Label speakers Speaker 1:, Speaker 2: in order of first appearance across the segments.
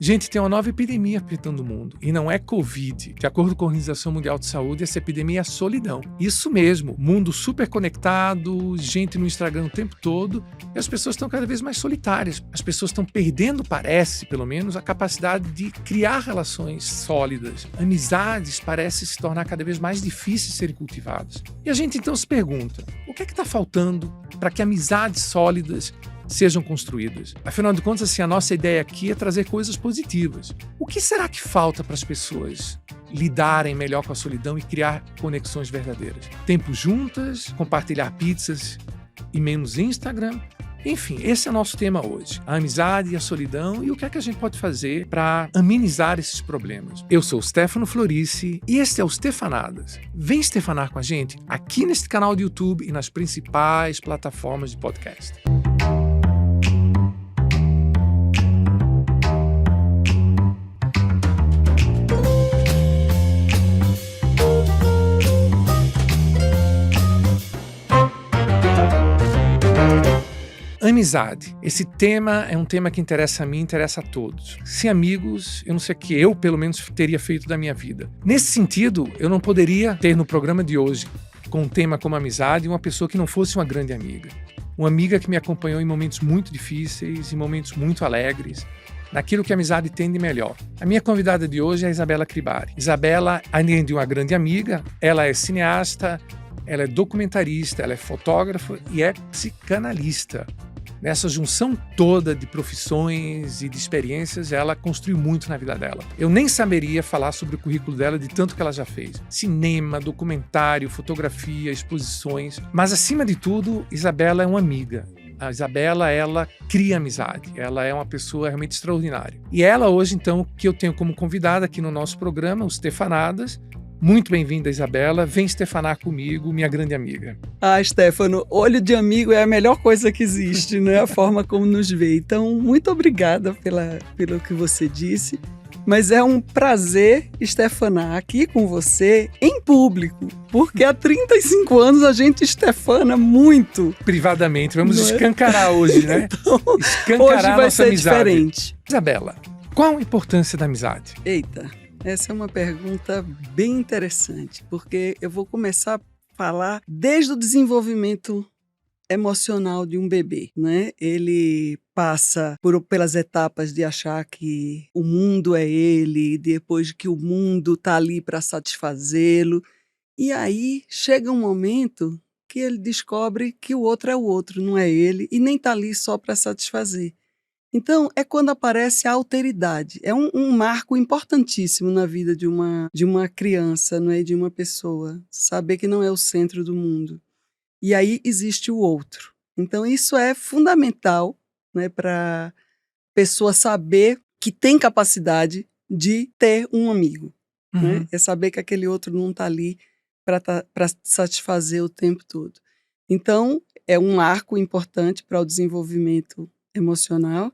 Speaker 1: Gente, tem uma nova epidemia afetando o mundo, e não é Covid. De acordo com a Organização Mundial de Saúde, essa epidemia é a solidão. Isso mesmo, mundo super conectado, gente no Instagram o tempo todo, e as pessoas estão cada vez mais solitárias. As pessoas estão perdendo, parece, pelo menos, a capacidade de criar relações sólidas. Amizades parecem se tornar cada vez mais difíceis de serem cultivadas. E a gente então se pergunta, o que é que está faltando para que amizades sólidas sejam construídas? Afinal de contas, assim, a nossa ideia aqui é trazer coisas positivas. O que será que falta para as pessoas lidarem melhor com a solidão e criar conexões verdadeiras? Tempo juntas, compartilhar pizzas e menos Instagram? Enfim, esse é o nosso tema hoje. A amizade e a solidão e o que é que a gente pode fazer para amenizar esses problemas. Eu sou o Stefano Florici e este é o Stefanadas. Vem Stefanar com a gente aqui neste canal do YouTube e nas principais plataformas de podcast. Amizade. Esse tema é um tema que interessa a mim, interessa a todos. Sem amigos, eu não sei o que eu, pelo menos, teria feito da minha vida. Nesse sentido, eu não poderia ter no programa de hoje, com um tema como amizade, uma pessoa que não fosse uma grande amiga. Uma amiga que me acompanhou em momentos muito difíceis, em momentos muito alegres, naquilo que a amizade tem de melhor. A minha convidada de hoje é a Isabela Cribari. Isabela, além de uma grande amiga, ela é cineasta, ela é documentarista, ela é fotógrafa e é psicanalista. Nessa junção toda de profissões e de experiências, ela construiu muito na vida dela. Eu nem saberia falar sobre o currículo dela de tanto que ela já fez. Cinema, documentário, fotografia, exposições. Mas, acima de tudo, Isabela é uma amiga. A Isabela, ela cria amizade. Ela é uma pessoa realmente extraordinária. E ela hoje, então, que eu tenho como convidada aqui no nosso programa, os Stefanadas. Muito bem-vinda, Isabela. Vem Stefanar comigo, minha grande amiga.
Speaker 2: Stefano, olho de amigo é a melhor coisa que existe, né? A forma como nos vê. Então, muito obrigada pelo que você disse. Mas é um prazer, Stefanar, aqui com você em público. Porque há 35 anos a gente estefana muito.
Speaker 1: Privadamente. Vamos escancarar hoje, né?
Speaker 2: Então,
Speaker 1: escancarar
Speaker 2: hoje vai
Speaker 1: nossa
Speaker 2: ser
Speaker 1: amizade.
Speaker 2: Diferente.
Speaker 1: Isabela, qual a importância da amizade?
Speaker 2: Eita. Essa é uma pergunta bem interessante, porque eu vou começar a falar desde o desenvolvimento emocional de um bebê, né? Ele passa pelas etapas de achar que o mundo é ele, depois que o mundo está ali para satisfazê-lo, e aí chega um momento que ele descobre que o outro é o outro, não é ele, e nem está ali só para satisfazer. Então, é quando aparece a alteridade. É um marco importantíssimo na vida de uma criança, não é? De uma pessoa. Saber que não é o centro do mundo. E aí existe o outro. Então, isso é fundamental, né, para a pessoa saber que tem capacidade de ter um amigo.
Speaker 1: Uhum.
Speaker 2: Né? É saber que aquele outro não está ali para satisfazer o tempo todo. Então, é um marco importante para o desenvolvimento emocional.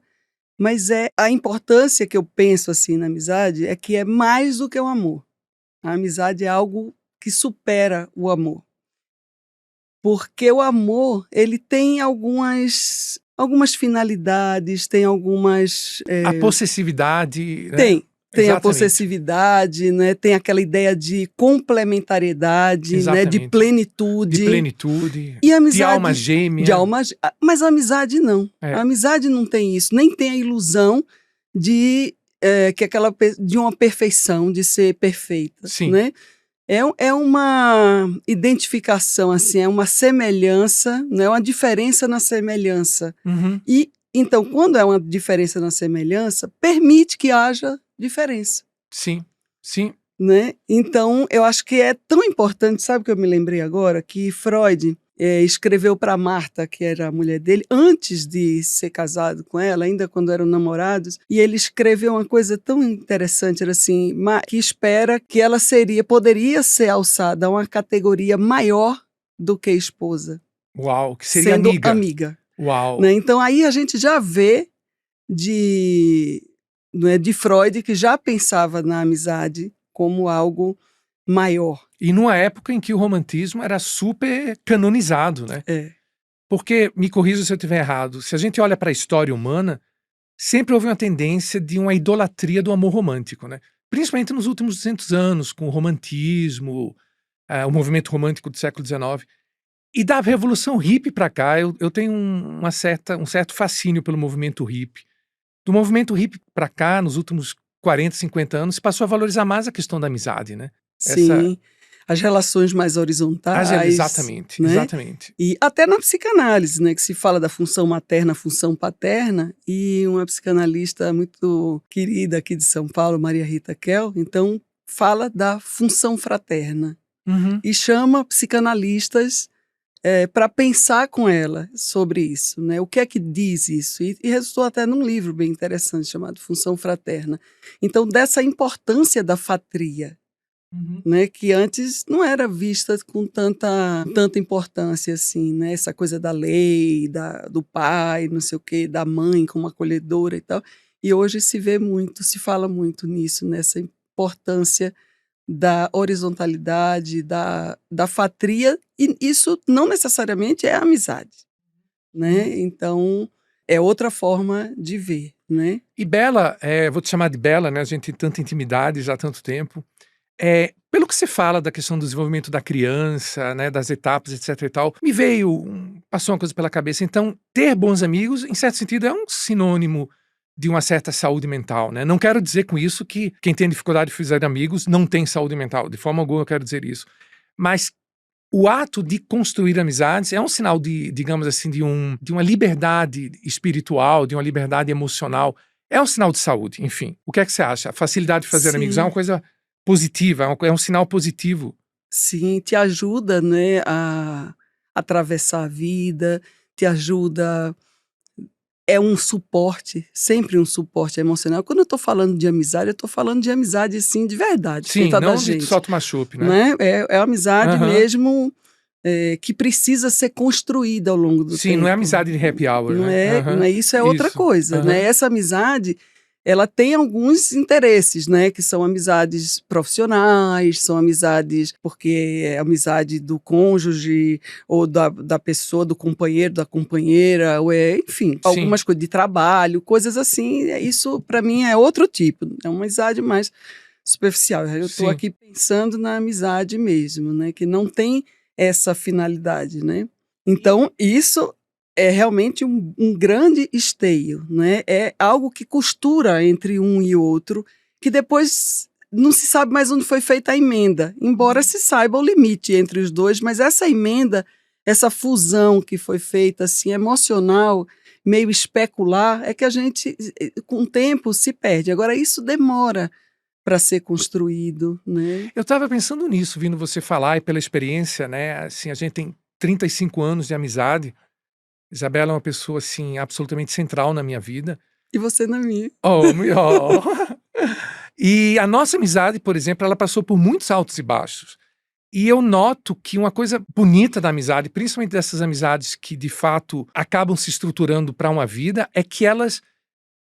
Speaker 2: Mas a importância que eu penso assim na amizade é que é mais do que o amor. A amizade é algo que supera o amor. Porque o amor, ele tem algumas finalidades, tem algumas...
Speaker 1: A possessividade... né?
Speaker 2: Tem
Speaker 1: Exatamente.
Speaker 2: A possessividade, né? Tem aquela ideia de complementariedade, né? De plenitude.
Speaker 1: E amizade,
Speaker 2: de
Speaker 1: alma gêmea.
Speaker 2: Mas a amizade não. A amizade não tem isso. Nem tem a ilusão de uma perfeição, de ser perfeita.
Speaker 1: Sim.
Speaker 2: Né? É uma identificação, assim, é uma semelhança, né? Uma diferença na semelhança.
Speaker 1: Uhum.
Speaker 2: E, então, quando é uma diferença na semelhança, permite que haja diferença.
Speaker 1: Sim, sim.
Speaker 2: Né? Então, eu acho que é tão importante, sabe o que eu me lembrei agora? Que Freud escreveu para Marta, que era a mulher dele, antes de ser casado com ela, ainda quando eram namorados, e ele escreveu uma coisa tão interessante, era assim, que espera que ela poderia ser alçada a uma categoria maior do que esposa.
Speaker 1: Uau, que seria
Speaker 2: sendo
Speaker 1: amiga. Uau.
Speaker 2: Né? Então, aí a gente já vê de Freud, que já pensava na amizade como algo maior.
Speaker 1: E numa época em que o romantismo era super canonizado, né?
Speaker 2: É.
Speaker 1: Porque, me corrija se eu estiver errado, se a gente olha para a história humana, sempre houve uma tendência de uma idolatria do amor romântico, né? Principalmente nos últimos 200 anos, com o romantismo, o movimento romântico do século XIX. E da Revolução Hippie para cá, eu tenho um certo fascínio pelo movimento hippie. Do movimento hippie para cá, nos últimos 40, 50 anos, se passou a valorizar mais a questão da amizade, né?
Speaker 2: Sim, as relações mais horizontais,
Speaker 1: Exatamente,
Speaker 2: né?
Speaker 1: exatamente.
Speaker 2: E até na psicanálise, né, que se fala da função materna, função paterna, e uma psicanalista muito querida aqui de São Paulo, Maria Rita Kell, então fala da função fraterna
Speaker 1: Uhum.
Speaker 2: e chama psicanalistas para pensar com ela sobre isso, né? O que é que diz isso? E resultou até num livro bem interessante chamado Função Fraterna. Então, dessa importância da fatria,
Speaker 1: Uhum.
Speaker 2: né, que antes não era vista com tanta importância assim, né? Essa coisa da lei, do pai, não sei o quê, da mãe como acolhedora e tal. E hoje se vê muito, se fala muito nisso, nessa importância da horizontalidade, da fatria, e isso não necessariamente é amizade, né? Então, é outra forma de ver, né?
Speaker 1: E Bela, vou te chamar de Bela, né? A gente tem tanta intimidade já há tanto tempo. Pelo que você fala da questão do desenvolvimento da criança, né, das etapas, etc e tal, passou uma coisa pela cabeça. Então, ter bons amigos, em certo sentido, é um sinônimo de uma certa saúde mental, né? Não quero dizer com isso que quem tem dificuldade de fazer amigos não tem saúde mental. De forma alguma eu quero dizer isso. Mas o ato de construir amizades é um sinal de, digamos assim, de uma liberdade espiritual, de uma liberdade emocional. É um sinal de saúde, enfim. O que é que você acha? A facilidade de fazer amigos é uma coisa positiva, é um sinal positivo.
Speaker 2: Sim, te ajuda, né, a atravessar a vida, te ajuda, é um suporte, sempre um suporte emocional. Quando eu estou falando de amizade, eu estou falando de amizade, sim, de verdade,
Speaker 1: Sim,
Speaker 2: feita da
Speaker 1: não de
Speaker 2: gente,
Speaker 1: só tomar chopp, né?
Speaker 2: É amizade mesmo, que precisa ser construída ao longo do
Speaker 1: Sim,
Speaker 2: tempo.
Speaker 1: não é amizade de happy hour,
Speaker 2: Não
Speaker 1: né?
Speaker 2: é isso, é outra
Speaker 1: Isso.
Speaker 2: coisa, né? Essa amizade, ela tem alguns interesses, né? Que são amizades profissionais, são amizades porque é amizade do cônjuge ou da pessoa, do companheiro, da companheira, ou enfim, algumas coisas de trabalho, coisas assim. Isso, para mim, é outro tipo. É uma amizade mais superficial. Eu estou aqui pensando na amizade mesmo, né? Que não tem essa finalidade, né? Então, isso é realmente um grande esteio, né? É algo que costura entre um e outro, que depois não se sabe mais onde foi feita a emenda, embora se saiba o limite entre os dois, mas essa emenda, essa fusão que foi feita, assim, emocional, meio especular, é que a gente, com o tempo, se perde. Agora, isso demora para ser construído, né?
Speaker 1: Eu estava pensando nisso, vindo você falar, e pela experiência, né? Assim, a gente tem 35 anos de amizade. Isabela é uma pessoa, assim, absolutamente central na minha vida.
Speaker 2: E você na minha.
Speaker 1: Oh. E a nossa amizade, por exemplo, ela passou por muitos altos e baixos. E eu noto que uma coisa bonita da amizade, principalmente dessas amizades que de fato acabam se estruturando para uma vida, é que elas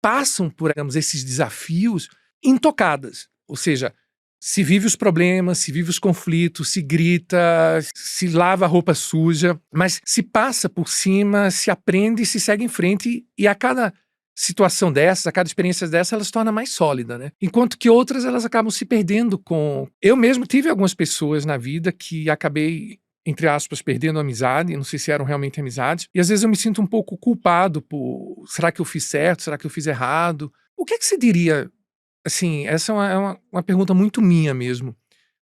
Speaker 1: passam por, digamos, esses desafios intocadas. Ou seja, se vive os problemas, se vive os conflitos, se grita, se lava a roupa suja, mas se passa por cima, se aprende e se segue em frente, e a cada situação dessas, a cada experiência dessa, ela se torna mais sólida, né? Enquanto que outras, elas acabam se perdendo com... Eu mesmo tive algumas pessoas na vida que acabei, entre aspas, perdendo a amizade, não sei se eram realmente amizades, e às vezes eu me sinto um pouco culpado por... Será que eu fiz certo? Será que eu fiz errado? O que é que você diria... Assim, essa é uma pergunta muito minha mesmo.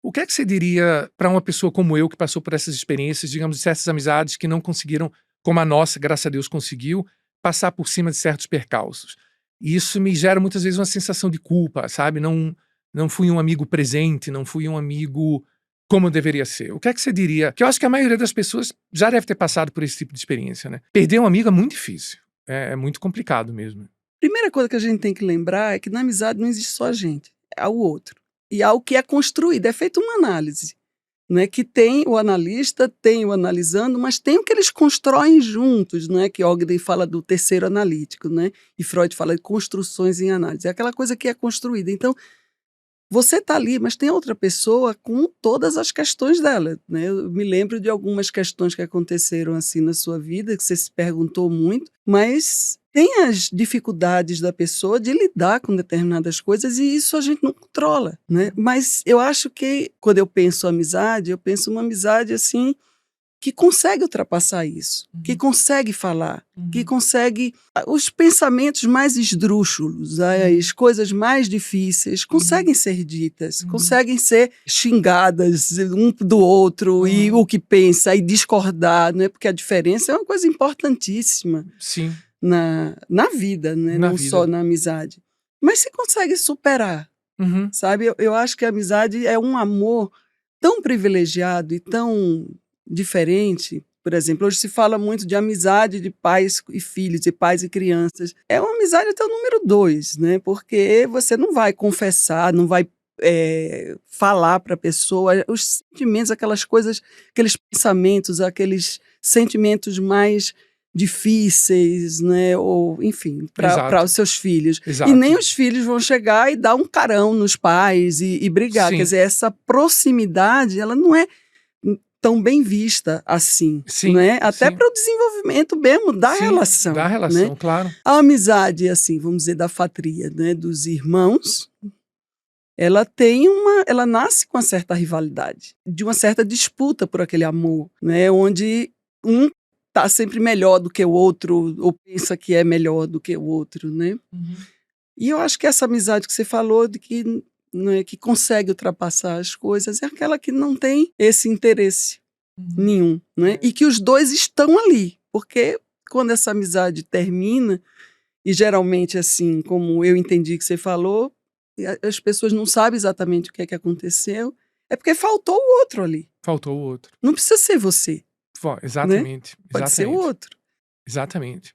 Speaker 1: O que é que você diria para uma pessoa como eu, que passou por essas experiências, digamos, de certas amizades que não conseguiram, como a nossa, graças a Deus, conseguiu, passar por cima de certos percalços? E isso me gera muitas vezes uma sensação de culpa, sabe? Não fui um amigo presente, não fui um amigo como eu deveria ser. O que é que você diria? Que eu acho que a maioria das pessoas já deve ter passado por esse tipo de experiência, né? Perder um amigo é muito difícil. É muito complicado mesmo.
Speaker 2: Primeira coisa que a gente tem que lembrar é que na amizade não existe só a gente, há o outro. E há o que é construído, é feita uma análise, né? Que tem o analista, tem o analisando, mas tem o que eles constroem juntos, né? Que Ogden fala do terceiro analítico, né? E Freud fala de construções em análise. É aquela coisa que é construída. Então, você está ali, mas tem outra pessoa com todas as questões dela, né? Eu me lembro de algumas questões que aconteceram assim na sua vida, que você se perguntou muito, mas tem as dificuldades da pessoa de lidar com determinadas coisas e isso a gente não controla, né? Mas eu acho que quando eu penso amizade, eu penso uma amizade assim que consegue ultrapassar isso, que consegue falar, que consegue os pensamentos mais esdrúxulos, as coisas mais difíceis conseguem ser ditas, conseguem ser xingadas um do outro e o que pensa e discordar, né? Porque a diferença é uma coisa importantíssima.
Speaker 1: Sim.
Speaker 2: Na vida, né? Não só na amizade. Mas se consegue superar, sabe? Eu acho que a amizade é um amor tão privilegiado e tão diferente. Por exemplo, hoje se fala muito de amizade de pais e filhos, de pais e crianças. É uma amizade até o número 2, né? Porque você não vai confessar, não vai falar para a pessoa os sentimentos, aquelas coisas, aqueles pensamentos, aqueles sentimentos mais difíceis, né? Ou, enfim, para os seus filhos.
Speaker 1: Exato.
Speaker 2: E nem os filhos vão chegar e dar um carão nos pais e brigar.
Speaker 1: Sim.
Speaker 2: Quer dizer, essa proximidade, ela não é tão bem vista assim,
Speaker 1: Sim,
Speaker 2: né? Até
Speaker 1: sim.
Speaker 2: para o desenvolvimento mesmo da
Speaker 1: Sim,
Speaker 2: relação.
Speaker 1: Da relação,
Speaker 2: né?
Speaker 1: claro.
Speaker 2: A amizade, assim, vamos dizer, da fatria, né? Dos irmãos, ela nasce com uma certa rivalidade, de uma certa disputa por aquele amor, né? Onde um tá sempre melhor do que o outro, ou pensa que é melhor do que o outro, né? E eu acho que essa amizade que você falou, de que né, que consegue ultrapassar as coisas, é aquela que não tem esse interesse nenhum, né? E que os dois estão ali, porque quando essa amizade termina, e geralmente assim, como eu entendi que você falou, as pessoas não sabem exatamente o que é que aconteceu, é porque faltou o outro ali.
Speaker 1: Faltou o outro.
Speaker 2: Não precisa ser você.
Speaker 1: Exatamente.
Speaker 2: Né? Pode ser o outro.
Speaker 1: Exatamente.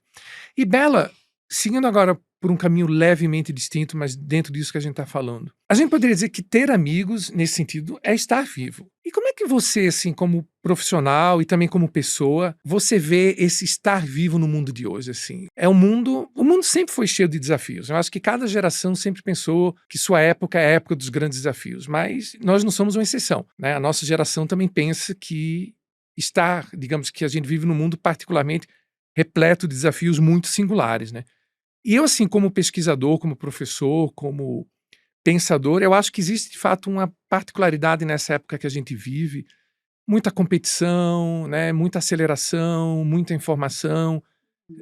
Speaker 1: E Bela, seguindo agora por um caminho levemente distinto, mas dentro disso que a gente está falando. A gente poderia dizer que ter amigos, nesse sentido, é estar vivo. E como é que você, assim, como profissional e também como pessoa, você vê esse estar vivo no mundo de hoje, assim? O mundo sempre foi cheio de desafios. Eu acho que cada geração sempre pensou que sua época é a época dos grandes desafios, mas nós não somos uma exceção, né? A nossa geração também pensa que digamos que a gente vive num mundo particularmente repleto de desafios muito singulares, né? E eu, assim, como pesquisador, como professor, como pensador, eu acho que existe, de fato, uma particularidade nessa época que a gente vive. Muita competição, né? Muita aceleração, muita informação.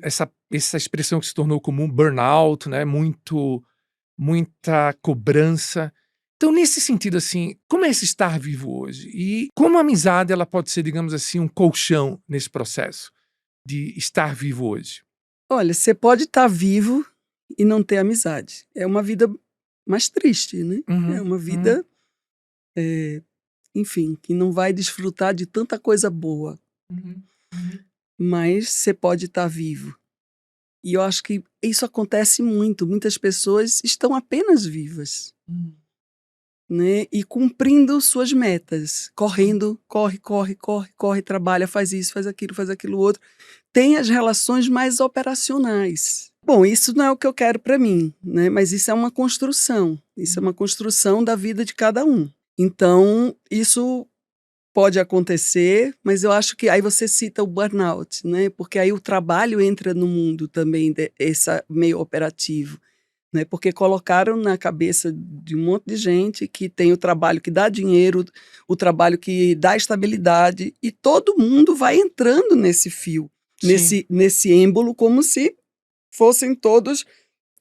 Speaker 1: Essa expressão que se tornou comum, burnout, né? Muita cobrança. Então, nesse sentido, assim, como é esse estar vivo hoje? E como a amizade ela pode ser, digamos assim, um colchão nesse processo de estar vivo hoje?
Speaker 2: Olha, você pode estar vivo e não ter amizade. É uma vida mais triste, né? É uma vida, enfim, que não vai desfrutar de tanta coisa boa. Mas você pode estar vivo. E eu acho que isso acontece muito. Muitas pessoas estão apenas vivas. Né? E cumprindo suas metas. Correndo, corre, trabalha, faz isso, faz aquilo outro. Tem as relações mais operacionais. Bom, isso não é o que eu quero para mim, né? Mas isso é uma construção. Isso é uma construção da vida de cada um. Então, isso pode acontecer, mas eu acho que aí você cita o burnout, né? Porque aí o trabalho entra no mundo também, esse meio operativo. Né? Porque colocaram na cabeça de um monte de gente que tem o trabalho que dá dinheiro, o trabalho que dá estabilidade, e todo mundo vai entrando nesse fio, nesse êmbolo, como se fossem todos,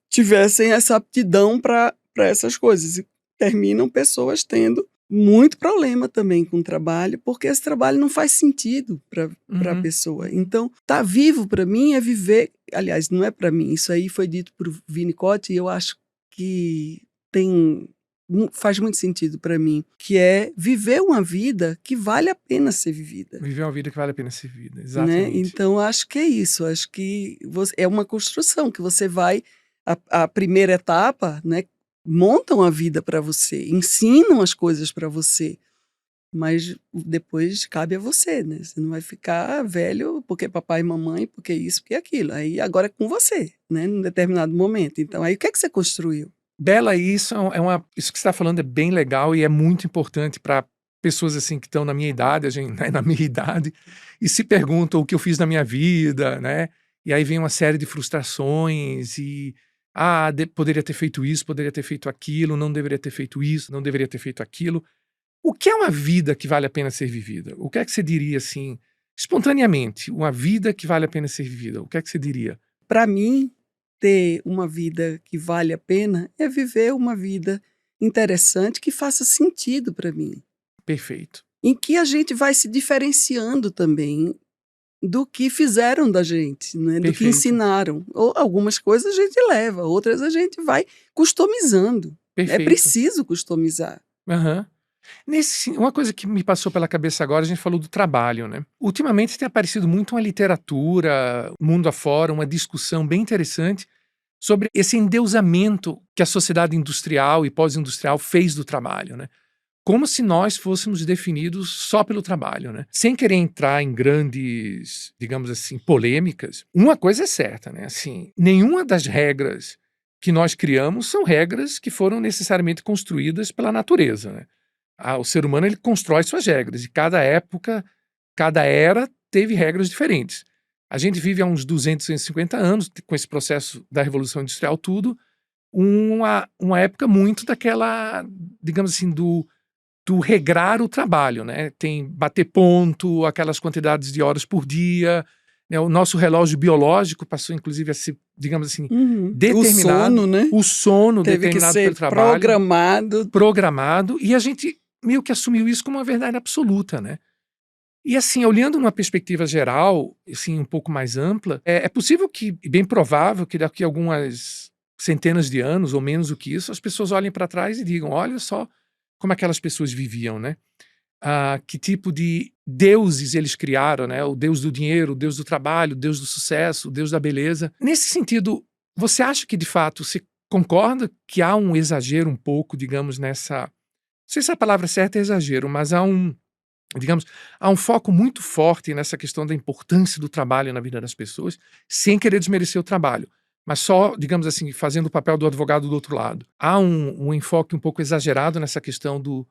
Speaker 2: tivessem essa aptidão para essas coisas. E terminam pessoas tendo muito problema também com o trabalho, porque esse trabalho não faz sentido para a pessoa. Então, estar vivo para mim é viver. Aliás, não é para mim, isso aí foi dito por Winnicott e eu acho que faz muito sentido para mim, que é viver uma vida que vale a pena ser vivida.
Speaker 1: Viver uma vida que vale a pena ser vivida, exatamente.
Speaker 2: Né? Então, acho que é isso. Acho que é uma construção que você vai. A primeira etapa, né? Montam a vida para você, ensinam as coisas para você, mas depois cabe a você, né? Você não vai ficar velho porque papai e mamãe, porque isso, porque aquilo. Aí agora é com você, né? Num determinado momento. Então, aí o que é que você construiu?
Speaker 1: Bela, isso isso que você está falando é bem legal e é muito importante para pessoas assim que estão na minha idade, na minha idade, e se perguntam o que eu fiz na minha vida, né? e aí vem uma série de frustrações e poderia ter feito isso, poderia ter feito aquilo, não deveria ter feito isso, não deveria ter feito aquilo. O que é uma vida que vale a pena ser vivida? O que é que você diria assim, espontaneamente, uma vida que vale a pena ser vivida? O que é que você diria?
Speaker 2: Para mim, ter uma vida que vale a pena é viver uma vida interessante que faça sentido para mim,
Speaker 1: Perfeito.
Speaker 2: em que a gente vai se diferenciando também do que fizeram da gente, né? Do que
Speaker 1: Perfeito.
Speaker 2: ensinaram. Ou algumas coisas a gente leva, outras a gente vai customizando. É
Speaker 1: Perfeito.
Speaker 2: preciso customizar.
Speaker 1: Aham. Uma coisa que me passou pela cabeça agora, a gente falou do trabalho, né? Ultimamente tem aparecido muito uma literatura, mundo afora, uma discussão bem interessante sobre esse endeusamento que a sociedade industrial e pós-industrial fez do trabalho, né? Como se nós fôssemos definidos só pelo trabalho, né? Sem querer entrar em grandes, digamos assim, polêmicas, uma coisa é certa, né? Assim, nenhuma das regras que nós criamos são regras que foram necessariamente construídas pela natureza, né? O ser humano ele constrói suas regras, e cada época, cada era teve regras diferentes. A gente vive há uns 200, 250 anos, com esse processo da Revolução Industrial, tudo, uma época muito daquela, digamos assim, do regrar o trabalho, né? Tem bater ponto, aquelas quantidades de horas por dia, né? O nosso relógio biológico passou, inclusive, a ser, digamos assim, determinado.
Speaker 2: O sono, né?
Speaker 1: O sono
Speaker 2: Teve que
Speaker 1: determinado
Speaker 2: ser
Speaker 1: pelo trabalho.
Speaker 2: programado.
Speaker 1: E a gente meio que assumiu isso como uma verdade absoluta, né? E assim, olhando numa perspectiva geral, assim, um pouco mais ampla, é possível que, e bem provável, que daqui a algumas centenas de anos, ou menos do que isso, as pessoas olhem para trás e digam, olha só como aquelas pessoas viviam, né? Que tipo de deuses eles criaram, né? O deus do dinheiro, o deus do trabalho, o deus do sucesso, o deus da beleza. Nesse sentido, você acha que de fato, você concorda que há um exagero um pouco, digamos, nessa... Não sei se a palavra certa é exagero, mas há um foco muito forte nessa questão da importância do trabalho na vida das pessoas, sem querer desmerecer o trabalho, mas só, digamos assim, fazendo o papel do advogado do outro lado. Há um enfoque um pouco exagerado nessa questão do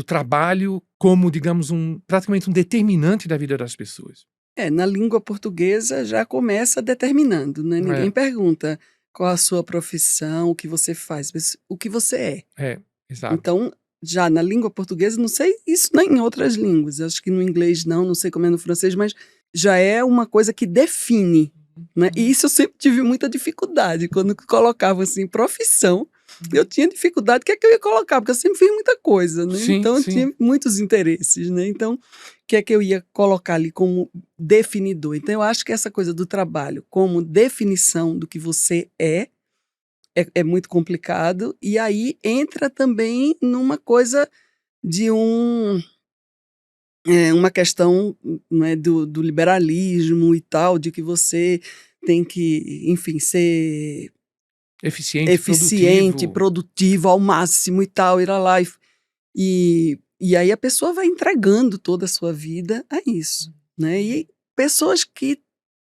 Speaker 1: trabalho como, digamos, praticamente um determinante da vida das pessoas.
Speaker 2: Na língua portuguesa já começa determinando, né? Ninguém pergunta qual a sua profissão, o que você faz, mas o que você é.
Speaker 1: Exato.
Speaker 2: Então, já na língua portuguesa, não sei isso nem em outras línguas, acho que no inglês não sei como é no francês, mas já é uma coisa que define, né? E isso eu sempre tive muita dificuldade, quando colocavam assim, profissão, eu tinha dificuldade, o que é que eu ia colocar? Porque eu sempre fiz muita coisa, né?
Speaker 1: Sim,
Speaker 2: então eu
Speaker 1: sim.
Speaker 2: tinha muitos interesses, né? Então, o que é que eu ia colocar ali como definidor? Então eu acho que essa coisa do trabalho como definição do que você é muito complicado, e aí entra também numa coisa de uma questão, né, do liberalismo e tal, de que você tem que, enfim, ser eficiente, produtivo ao máximo e tal, ir lá e aí a pessoa vai entregando toda a sua vida a isso, né? E pessoas que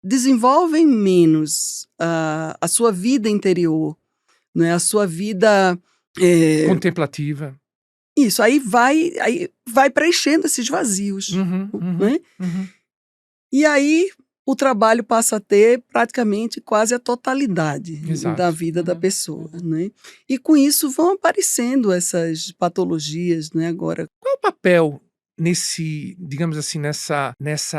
Speaker 2: desenvolvem menos a sua vida interior, né? A sua vida
Speaker 1: contemplativa.
Speaker 2: Isso, aí vai preenchendo esses vazios, né? E aí o trabalho passa a ter praticamente quase a totalidade da vida da pessoa, né? E com isso vão aparecendo essas patologias, né, agora.
Speaker 1: Qual é o papel digamos assim, nessa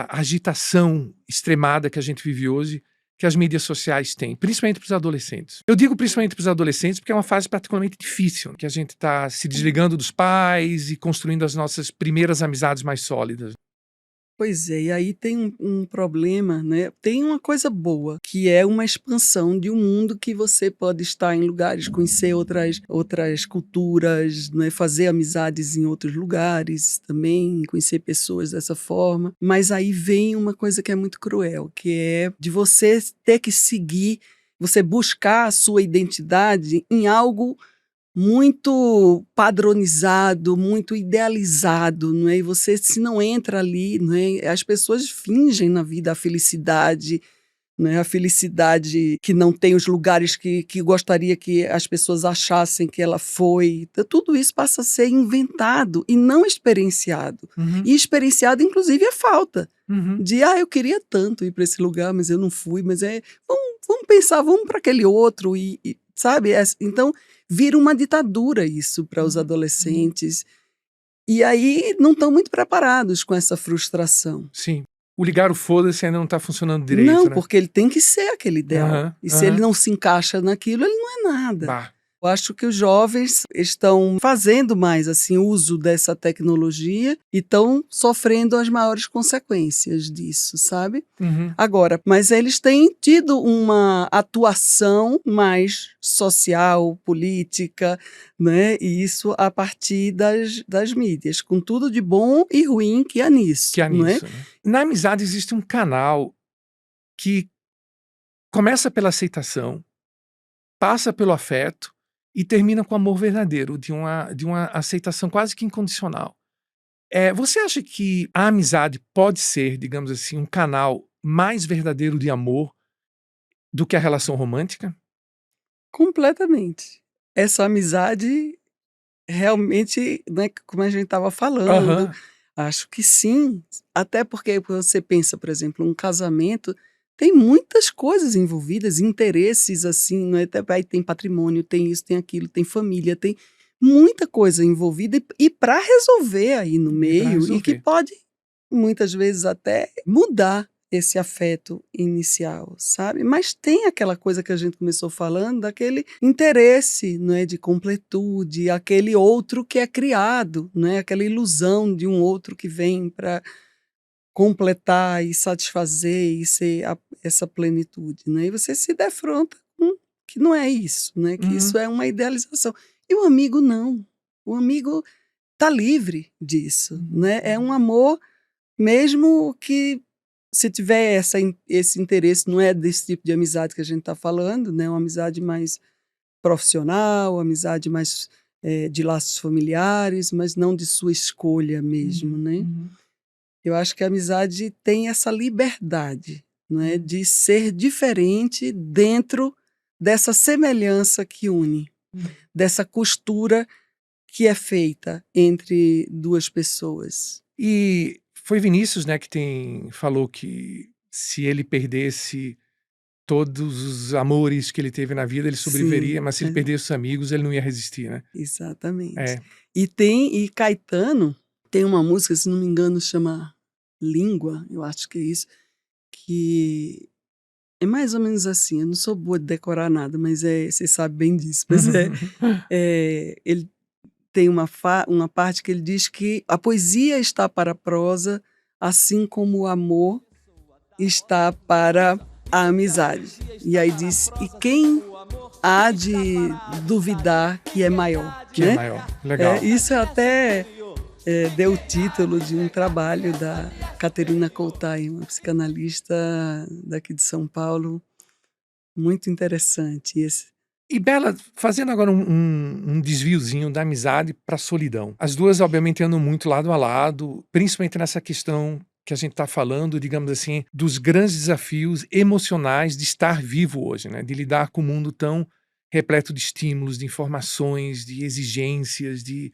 Speaker 1: agitação extremada que a gente vive hoje, que as mídias sociais têm, principalmente para os adolescentes? Eu digo principalmente para os adolescentes porque é uma fase particularmente difícil, que a gente está se desligando dos pais e construindo as nossas primeiras amizades mais sólidas.
Speaker 2: Pois é, e aí tem um problema, né? Tem uma coisa boa, que é uma expansão de um mundo que você pode estar em lugares, conhecer outras culturas, né? Fazer amizades em outros lugares também, conhecer pessoas dessa forma. Mas aí vem uma coisa que é muito cruel, que é de você ter que seguir, você buscar a sua identidade em algo muito padronizado, muito idealizado, não é? E você, se não entra ali, não é? As pessoas fingem na vida a felicidade, não é? A felicidade que não tem os lugares que gostaria que as pessoas achassem que ela foi. Então, tudo isso passa a ser inventado e não experienciado. E experienciado, inclusive, é falta. De, eu queria tanto ir para esse lugar, mas eu não fui, mas vamos pensar, vamos para aquele outro, sabe? Então, vira uma ditadura isso para os adolescentes. E aí não estão muito preparados com essa frustração.
Speaker 1: Sim. O ligar o foda-se ainda não está funcionando direito,
Speaker 2: Não,
Speaker 1: né?
Speaker 2: porque ele tem que ser aquele ideal. E se ele não se encaixa naquilo, ele não é nada.
Speaker 1: Bah.
Speaker 2: Eu acho que os jovens estão fazendo mais assim uso dessa tecnologia e estão sofrendo as maiores consequências disso, sabe? Agora, mas eles têm tido uma atuação mais social, política, né? E isso a partir das mídias, com tudo de bom e ruim que há nisso. Não é?
Speaker 1: Né? Na amizade existe um canal que começa pela aceitação, passa pelo afeto e termina com amor verdadeiro, de uma aceitação quase que incondicional. Você acha que a amizade pode ser, digamos assim, um canal mais verdadeiro de amor do que a relação romântica?
Speaker 2: Completamente. Essa amizade realmente, né, como a gente estava falando, acho que sim. Até porque você pensa, por exemplo, um casamento tem muitas coisas envolvidas, interesses assim, não é? Aí tem patrimônio, tem isso, tem aquilo, tem família, tem muita coisa envolvida e para resolver aí no meio e que pode muitas vezes até mudar esse afeto inicial, sabe? Mas tem aquela coisa que a gente começou falando, daquele interesse, não é, de completude, aquele outro que é criado, não é, aquela ilusão de um outro que vem para completar e satisfazer e ser essa plenitude, né? E você se defronta com que não é isso, né? Que isso é uma idealização. E o amigo não. O amigo tá livre disso, né? É um amor mesmo que se tiver esse interesse, não é desse tipo de amizade que a gente está falando, né? Uma amizade mais profissional, uma amizade mais de laços familiares, mas não de sua escolha mesmo, né? Eu acho que a amizade tem essa liberdade, não é? De ser diferente dentro dessa semelhança que une, dessa costura que é feita entre duas pessoas.
Speaker 1: E foi Vinícius, né, que falou que se ele perdesse todos os amores que ele teve na vida, ele sobreviveria, mas se ele perdesse os amigos, ele não ia resistir, né?
Speaker 2: Exatamente. E Caetano tem uma música, se não me engano, chama Língua, eu acho que é isso, que é mais ou menos assim, eu não sou boa de decorar nada, mas você sabe bem disso, mas ele tem uma parte que ele diz que a poesia está para a prosa, assim como o amor está para a amizade. E aí diz, e quem há de duvidar que é maior?
Speaker 1: Que é maior, legal.
Speaker 2: Isso até deu o título de um trabalho da Caterina Coulthard, uma psicanalista daqui de São Paulo, muito interessante.
Speaker 1: E Bela, fazendo agora um desviozinho da amizade para a solidão. As duas, obviamente, andam muito lado a lado, principalmente nessa questão que a gente está falando, digamos assim, dos grandes desafios emocionais de estar vivo hoje, né? De lidar com um mundo tão repleto de estímulos, de informações, de exigências, de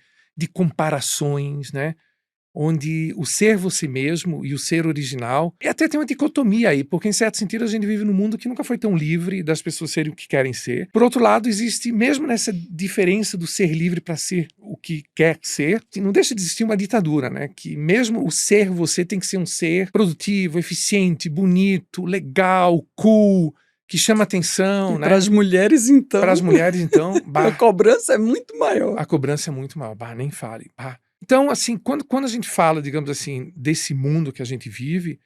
Speaker 1: comparações, né? Onde o ser você mesmo e o ser original, e até tem uma dicotomia aí, porque em certo sentido a gente vive num mundo que nunca foi tão livre das pessoas serem o que querem ser. Por outro lado, existe, mesmo nessa diferença do ser livre para ser o que quer ser, não deixa de existir uma ditadura, né? Que mesmo o ser você tem que ser um ser produtivo, eficiente, bonito, legal, cool, que chama atenção, né?
Speaker 2: Para as mulheres, então.
Speaker 1: Para as mulheres, então.
Speaker 2: A cobrança é muito maior.
Speaker 1: A cobrança é muito maior. Nem fale. Então, assim, quando a gente fala, digamos assim, desse mundo que a gente vive,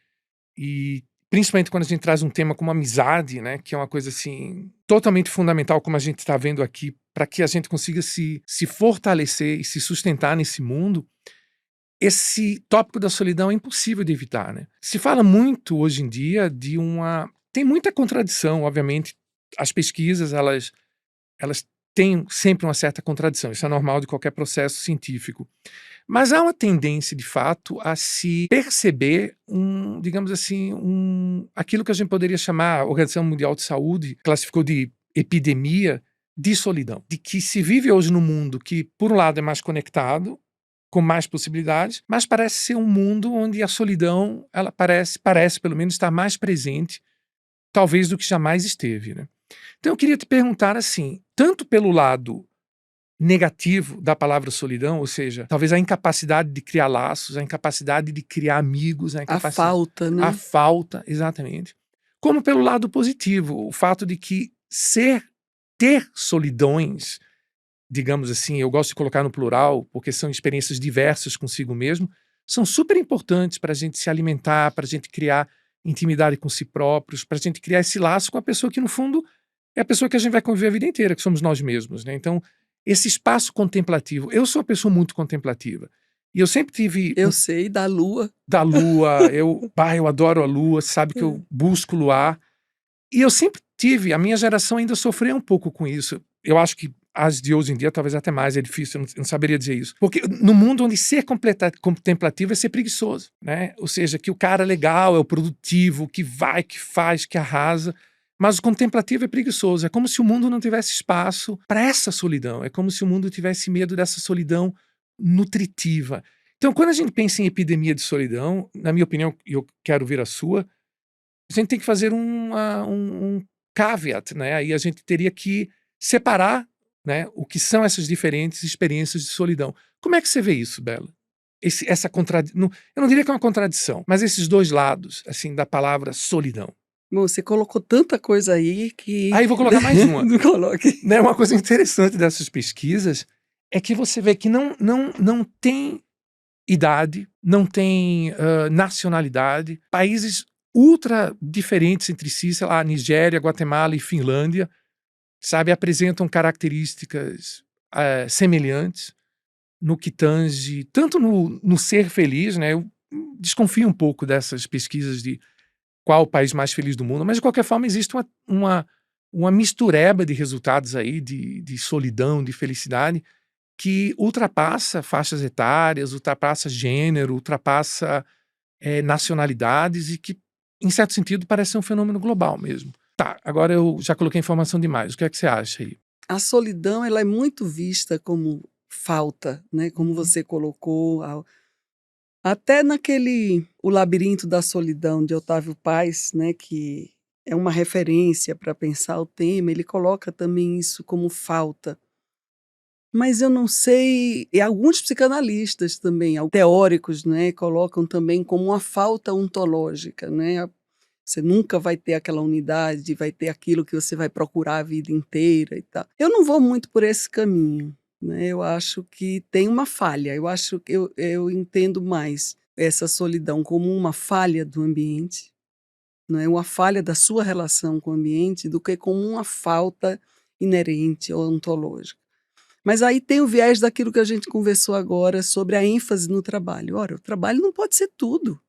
Speaker 1: e principalmente quando a gente traz um tema como amizade, né, que é uma coisa assim totalmente fundamental, como a gente está vendo aqui, para que a gente consiga se fortalecer e se sustentar nesse mundo, esse tópico da solidão é impossível de evitar, né? Se fala muito hoje em dia tem muita contradição, obviamente. As pesquisas, elas têm sempre uma certa contradição. Isso é normal de qualquer processo científico. Mas há uma tendência, de fato, a se perceber digamos assim, aquilo que a gente poderia chamar, a Organização Mundial de Saúde classificou de epidemia de solidão. De que se vive hoje num mundo que, por um lado, é mais conectado, com mais possibilidades, mas parece ser um mundo onde a solidão, ela parece pelo menos estar mais presente, talvez do que jamais esteve, né? Então eu queria te perguntar assim, tanto pelo lado negativo da palavra solidão, ou seja, talvez a incapacidade de criar laços, a incapacidade de criar amigos,
Speaker 2: A falta, né?
Speaker 1: a falta, exatamente. Como pelo lado positivo, o fato de que ter solidões, digamos assim, eu gosto de colocar no plural, porque são experiências diversas consigo mesmo, são super importantes para a gente se alimentar, para a gente criar intimidade com si próprios, para a gente criar esse laço com a pessoa que, no fundo, é a pessoa que a gente vai conviver a vida inteira, que somos nós mesmos, né? Então, esse espaço contemplativo. Eu sou uma pessoa muito contemplativa. E eu sempre tive...
Speaker 2: Eu sei, da lua.
Speaker 1: Da lua, eu adoro a lua, sabe que eu busco luar. E eu sempre tive, a minha geração ainda sofreu um pouco com isso. Eu acho que as de hoje em dia, talvez até mais, é difícil, eu não saberia dizer isso. Porque no mundo onde ser contemplativo é ser preguiçoso, né? Ou seja, que o cara legal é o produtivo, que vai, que faz, que arrasa. Mas o contemplativo é preguiçoso. É como se o mundo não tivesse espaço para essa solidão. É como se o mundo tivesse medo dessa solidão nutritiva. Então, quando a gente pensa em epidemia de solidão, na minha opinião, e eu quero ver a sua, a gente tem que fazer um caveat, né? Aí a gente teria que separar, né, o que são essas diferentes experiências de solidão. Como é que você vê isso, Bela? Eu não diria que é uma contradição, mas esses dois lados, assim, da palavra solidão.
Speaker 2: Bom, você colocou tanta coisa aí que...
Speaker 1: Aí vou colocar mais uma.
Speaker 2: Não coloque.
Speaker 1: Né, uma coisa interessante dessas pesquisas é que você vê que não tem idade, não tem nacionalidade, países ultra diferentes entre si, sei lá, Nigéria, Guatemala e Finlândia, sabe, apresentam características semelhantes no que tange, tanto no ser feliz, né? Eu desconfio um pouco dessas pesquisas de qual o país mais feliz do mundo, mas de qualquer forma existe uma mistureba de resultados aí, de solidão, de felicidade, que ultrapassa faixas etárias, ultrapassa gênero, ultrapassa nacionalidades e que, em certo sentido, parece ser um fenômeno global mesmo. Tá, agora eu já coloquei informação demais. O que é que você acha aí?
Speaker 2: A solidão, ela é muito vista como falta, né? Como você colocou, até naquele O Labirinto da Solidão, de Otávio Paz, né? Que é uma referência para pensar o tema, ele coloca também isso como falta. Mas eu não sei, e alguns psicanalistas também, teóricos, né, colocam também como uma falta ontológica, né? Você nunca vai ter aquela unidade, vai ter aquilo que você vai procurar a vida inteira e tal. Eu não vou muito por esse caminho, né? Eu acho que tem uma falha. Eu acho que eu entendo mais essa solidão como uma falha do ambiente, né? Uma falha da sua relação com o ambiente, do que como uma falta inerente ou ontológica. Mas aí tem o viés daquilo que a gente conversou agora sobre a ênfase no trabalho. Ora, o trabalho não pode ser tudo,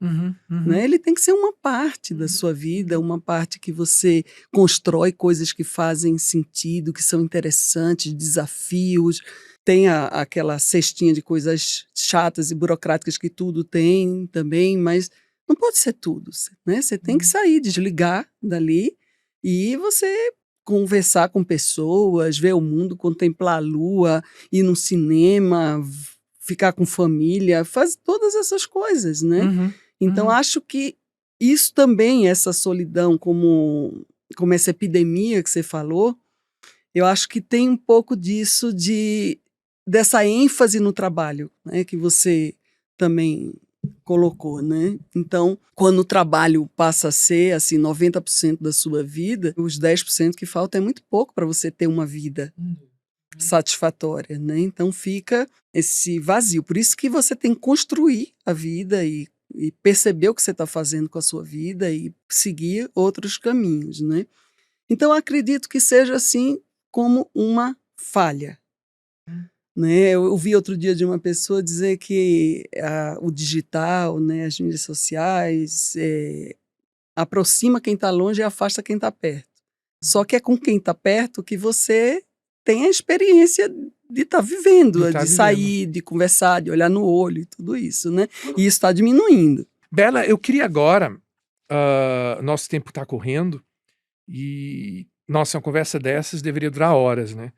Speaker 2: né? Ele tem que ser uma parte da sua vida, uma parte que você constrói coisas que fazem sentido, que são interessantes, desafios. Tem aquela cestinha de coisas chatas e burocráticas que tudo tem também, mas não pode ser tudo, né? Você tem que sair, desligar dali e você conversar com pessoas, ver o mundo, contemplar a lua, ir no cinema, ficar com família, fazer todas essas coisas, né? Então, acho que isso também, essa solidão, como essa epidemia que você falou, eu acho que tem um pouco disso, dessa ênfase no trabalho, né? Que você também colocou, né? Então, quando o trabalho passa a ser assim 90% da sua vida, os 10% que falta é muito pouco para você ter uma vida satisfatória, né? Então fica esse vazio. Por isso que você tem que construir a vida e perceber o que você está fazendo com a sua vida e seguir outros caminhos, né? Então acredito que seja assim como uma falha. Né? Eu ouvi outro dia de uma pessoa dizer que o digital, né, as mídias sociais, aproxima quem está longe e afasta quem está perto. Só que é com quem está perto que você tem a experiência de estar vivendo, de sair, de conversar, de olhar no olho e tudo isso, né? E isso está diminuindo.
Speaker 1: Bela, eu queria agora, nosso tempo está correndo e, nossa, uma conversa dessas deveria durar horas, né?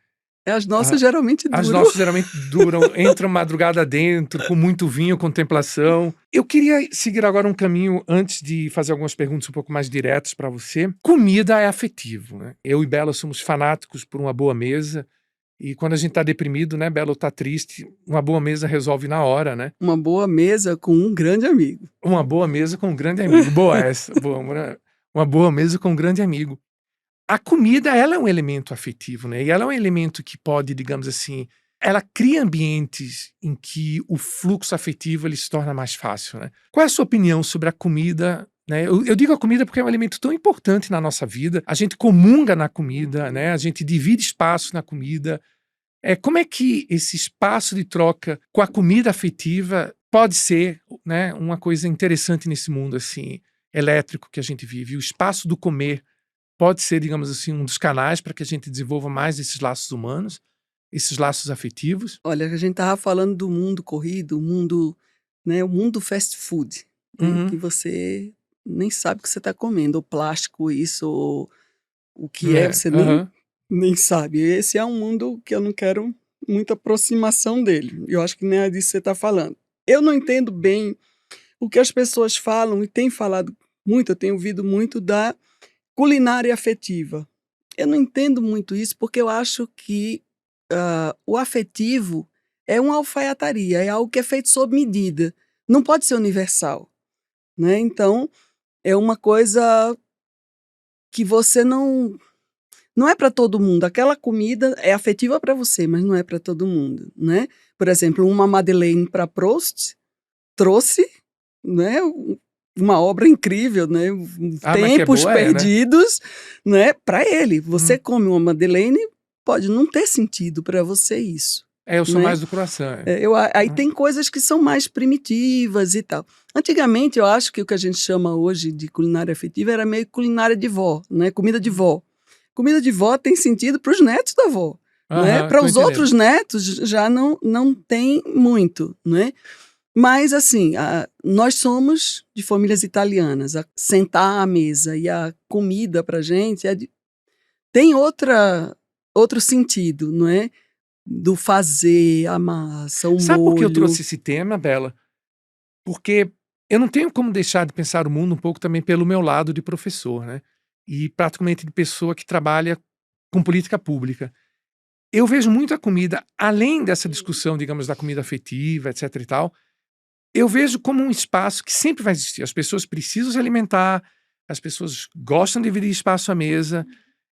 Speaker 2: As nossas geralmente duram.
Speaker 1: As nossas geralmente duram, entram madrugada dentro, com muito vinho, contemplação. Eu queria seguir agora um caminho antes de fazer algumas perguntas um pouco mais diretas para você. Comida é afetivo, né? Eu e Bela somos fanáticos por uma boa mesa. E quando a gente tá deprimido, né, Bela, ou tá triste, uma boa mesa resolve na hora, né?
Speaker 2: Uma boa mesa com um grande amigo.
Speaker 1: Uma boa mesa com um grande amigo. Boa essa. Boa, uma boa mesa com um grande amigo. A comida, ela é um elemento afetivo, né? E ela é um elemento que pode, digamos assim, ela cria ambientes em que o fluxo afetivo ele se torna mais fácil, né? Qual é a sua opinião sobre a comida, né? Eu digo a comida porque é um elemento tão importante na nossa vida. A gente comunga na comida, né? A gente divide espaço na comida. Como é que esse espaço de troca com a comida afetiva pode ser, né, uma coisa interessante nesse mundo assim elétrico que a gente vive? O espaço do comer pode ser, digamos assim, um dos canais para que a gente desenvolva mais esses laços humanos, esses laços afetivos.
Speaker 2: Olha, a gente estava falando do mundo corrido, o mundo, né, o mundo fast food, né, que você nem sabe o que você está comendo, ou plástico, isso, ou o que você nem sabe. Esse é um mundo que eu não quero muita aproximação dele. Eu acho que nem é disso que você está falando. Eu não entendo bem o que as pessoas falam, e têm falado muito, eu tenho ouvido muito da culinária afetiva. Eu não entendo muito isso, porque eu acho que o afetivo é uma alfaiataria, é algo que é feito sob medida. Não pode ser universal, né? Então, é uma coisa que você não é para todo mundo. Aquela comida é afetiva para você, mas não é para todo mundo, né? Por exemplo, uma Madeleine para Proust trouxe, né, uma obra incrível, né? Tempos perdidos, né? Para ele. Você come uma Madeleine, pode não ter sentido para você isso.
Speaker 1: Eu sou mais do croissant.
Speaker 2: Aí tem coisas que são mais primitivas e tal. Antigamente, eu acho que o que a gente chama hoje de culinária afetiva era meio culinária de vó, né? Comida de vó. Comida de vó tem sentido para os netos da vó, né? Para os outros netos já não tem muito, né? Mas, assim, nós somos de famílias italianas. Sentar à mesa e a comida pra gente tem outro sentido, não é? Do fazer, a massa, o molho.
Speaker 1: Sabe por que eu trouxe esse tema, Bela? Porque eu não tenho como deixar de pensar o mundo um pouco também pelo meu lado de professor, né? E praticamente de pessoa que trabalha com política pública. Eu vejo muito a comida, além dessa discussão, digamos, da comida afetiva, etc e tal, eu vejo como um espaço que sempre vai existir. As pessoas precisam se alimentar, as pessoas gostam de dividir espaço à mesa,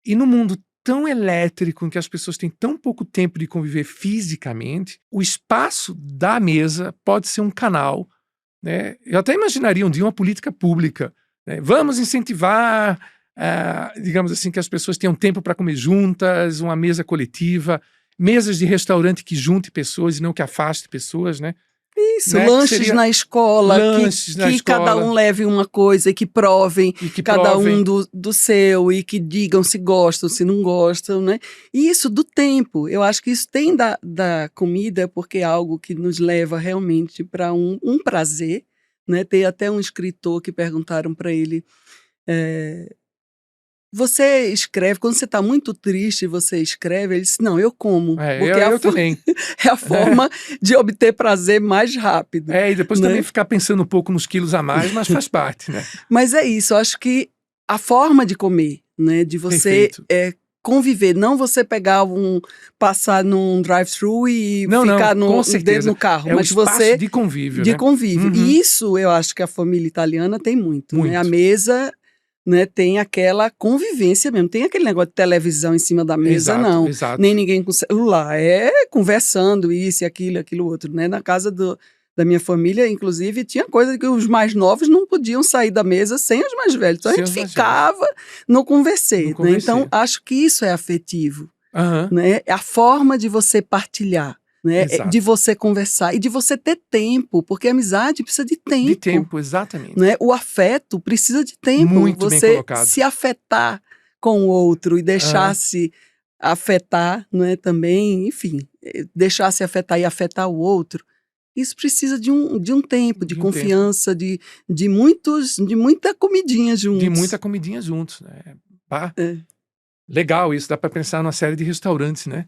Speaker 1: e no mundo tão elétrico, em que as pessoas têm tão pouco tempo de conviver fisicamente, o espaço da mesa pode ser um canal, né? Eu até imaginaria um dia uma política pública, né? Vamos incentivar, digamos assim, que as pessoas tenham tempo para comer juntas, uma mesa coletiva, mesas de restaurante que junte pessoas e não que afaste pessoas, né?
Speaker 2: Isso, né? Lanches na escola, que cada um leve uma coisa e que provem, cada um do seu, e que digam se gostam, se não gostam, né? E isso do tempo, eu acho que isso tem da comida, porque é algo que nos leva realmente para um prazer, né? Tem até um escritor que perguntaram para ele, você escreve, quando você está muito triste, você escreve, ele disse, não, eu como. Porque
Speaker 1: eu também.
Speaker 2: É a forma de obter prazer mais rápido.
Speaker 1: E depois, né? Também ficar pensando um pouco nos quilos a mais, mas faz parte, né?
Speaker 2: Mas é isso, eu acho que a forma de comer, né? De você conviver, não você passar num drive-thru e ficar dentro do carro.
Speaker 1: Mas você de convívio,
Speaker 2: de convívio. E isso eu acho que a família italiana tem muito. Né? A mesa... Né, tem aquela convivência mesmo, tem aquele negócio de televisão em cima da mesa, não. Nem ninguém com celular, conversando isso e aquilo outro, né? Na casa da minha família, inclusive, tinha coisa que os mais novos não podiam sair da mesa sem os mais velhos, então a gente ficava no conversê, né? Então acho que isso é afetivo, né? É a forma de você partilhar, né? De você conversar e de você ter tempo, porque a amizade precisa de tempo.
Speaker 1: De tempo, exatamente.
Speaker 2: Né? O afeto precisa de tempo.
Speaker 1: Muito
Speaker 2: você
Speaker 1: bem colocado.
Speaker 2: Se afetar com o outro e deixar-se afetar, não é? Também, enfim, deixar-se afetar e afetar o outro. Isso precisa de um tempo, de confiança, tempo. de muita comidinha juntos.
Speaker 1: De muita comidinha juntos, né? Legal isso, dá para pensar numa série de restaurantes, né?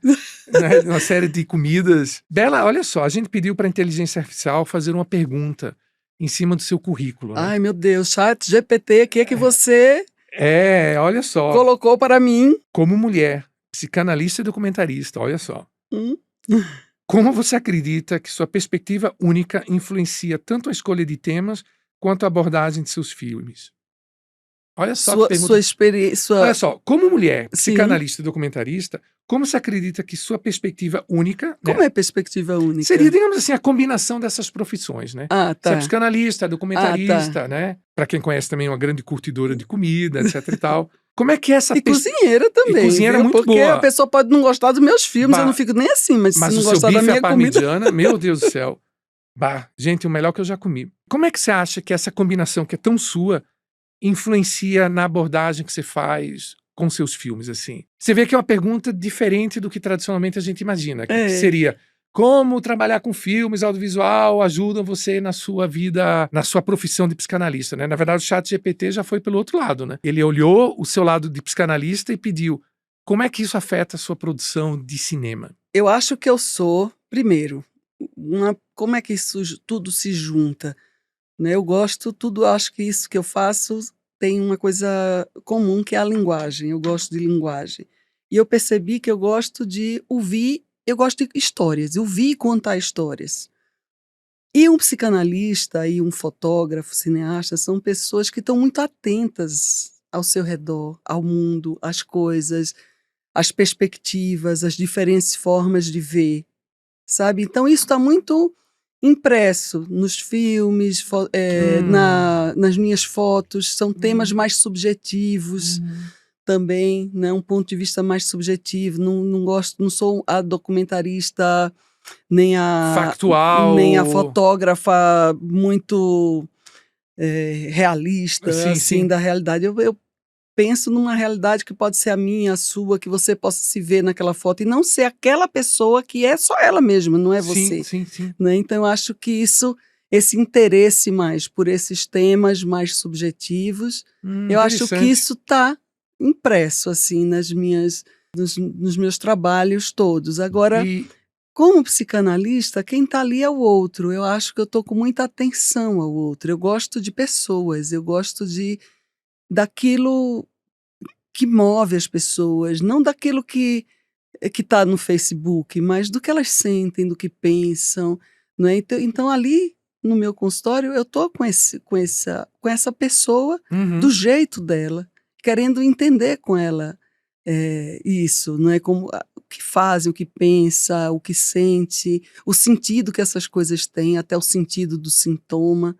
Speaker 1: Uma série de comidas. Bela, olha só, a gente pediu para a inteligência artificial fazer uma pergunta em cima do seu currículo, né?
Speaker 2: Ai, meu Deus, chat GPT, o que é que você
Speaker 1: Olha só.
Speaker 2: colocou para mim?
Speaker 1: Como mulher, psicanalista e documentarista, olha só.
Speaker 2: Hum?
Speaker 1: Como você acredita que sua perspectiva única influencia tanto a escolha de temas quanto a abordagem de seus filmes? Olha só que pergunta.
Speaker 2: Sua experiência.
Speaker 1: Olha só, como mulher,
Speaker 2: Sim.
Speaker 1: psicanalista e documentarista, como você acredita que sua perspectiva única,
Speaker 2: Como
Speaker 1: né,
Speaker 2: é perspectiva única?
Speaker 1: seria, digamos assim, a combinação dessas profissões, né?
Speaker 2: Ah,
Speaker 1: Você é
Speaker 2: tá.
Speaker 1: psicanalista, documentarista, né? Para quem conhece também, uma grande curtidora de comida, etc e tal. Como é que é essa
Speaker 2: E cozinheira também.
Speaker 1: E cozinheira
Speaker 2: viu?
Speaker 1: muito
Speaker 2: Porque
Speaker 1: boa.
Speaker 2: a pessoa pode não gostar dos meus filmes,
Speaker 1: Bah,
Speaker 2: eu não fico nem assim, mas se
Speaker 1: mas
Speaker 2: não
Speaker 1: o seu
Speaker 2: gostar da
Speaker 1: bife
Speaker 2: minha
Speaker 1: à
Speaker 2: comida.
Speaker 1: parmegiana, meu Deus do céu. Bah, gente, o melhor que eu já comi. Como é que você acha que essa combinação que é tão sua influencia na abordagem que você faz com seus filmes, assim? Você vê que é uma pergunta diferente do que tradicionalmente a gente imagina. Que seria, como trabalhar com filmes, audiovisual, ajudam você na sua vida, na sua profissão de psicanalista, né? Na verdade, o ChatGPT já foi pelo outro lado, né? Ele olhou o seu lado de psicanalista e pediu, como é que isso afeta a sua produção de cinema?
Speaker 2: Eu acho que eu sou, primeiro, como é que isso tudo se junta? Né? Eu gosto, acho que isso que eu faço tem uma coisa comum que é a linguagem. Eu gosto de linguagem. E eu percebi que eu gosto de ouvir, eu gosto de histórias, ouvir e contar histórias. E um psicanalista e um fotógrafo, cineasta, são pessoas que estão muito atentas ao seu redor, ao mundo, às coisas, às perspectivas, às diferentes formas de ver, sabe? Então isso está muito impresso nos filmes, nas minhas fotos, são temas mais subjetivos também, né? Um ponto de vista mais subjetivo. Não sou a documentarista nem
Speaker 1: Factual.
Speaker 2: nem a fotógrafa muito realista,
Speaker 1: Sim,
Speaker 2: assim,
Speaker 1: sim.
Speaker 2: da realidade. Eu penso numa realidade que pode ser a minha, a sua, que você possa se ver naquela foto e não ser aquela pessoa que é só ela mesma, não é você.
Speaker 1: Sim, sim.
Speaker 2: Né? Então, eu acho que esse interesse mais por esses temas mais subjetivos, eu acho que isso está impresso assim nos meus trabalhos todos. Agora, como psicanalista, quem está ali é o outro. Eu acho que eu estou com muita atenção ao outro. Eu gosto de pessoas, eu gosto daquilo que move as pessoas, não daquilo que está no Facebook, mas do que elas sentem, do que pensam. Não é? Então, ali no meu consultório, eu estou com essa pessoa do jeito dela, querendo entender com ela isso, não é? Como, o que faz, o que pensa, o que sente, o sentido que essas coisas têm, até o sentido do sintoma,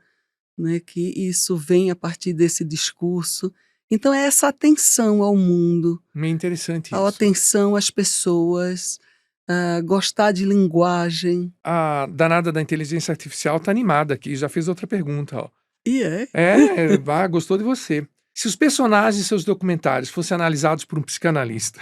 Speaker 2: né? Que isso vem a partir desse discurso. Então é essa atenção ao mundo,
Speaker 1: meio interessante
Speaker 2: a atenção às pessoas, gostar de linguagem.
Speaker 1: A danada da inteligência artificial tá animada aqui, já fez outra pergunta, ó.
Speaker 2: E é?
Speaker 1: Gostou de você. Se os personagens de seus documentários fossem analisados por um psicanalista,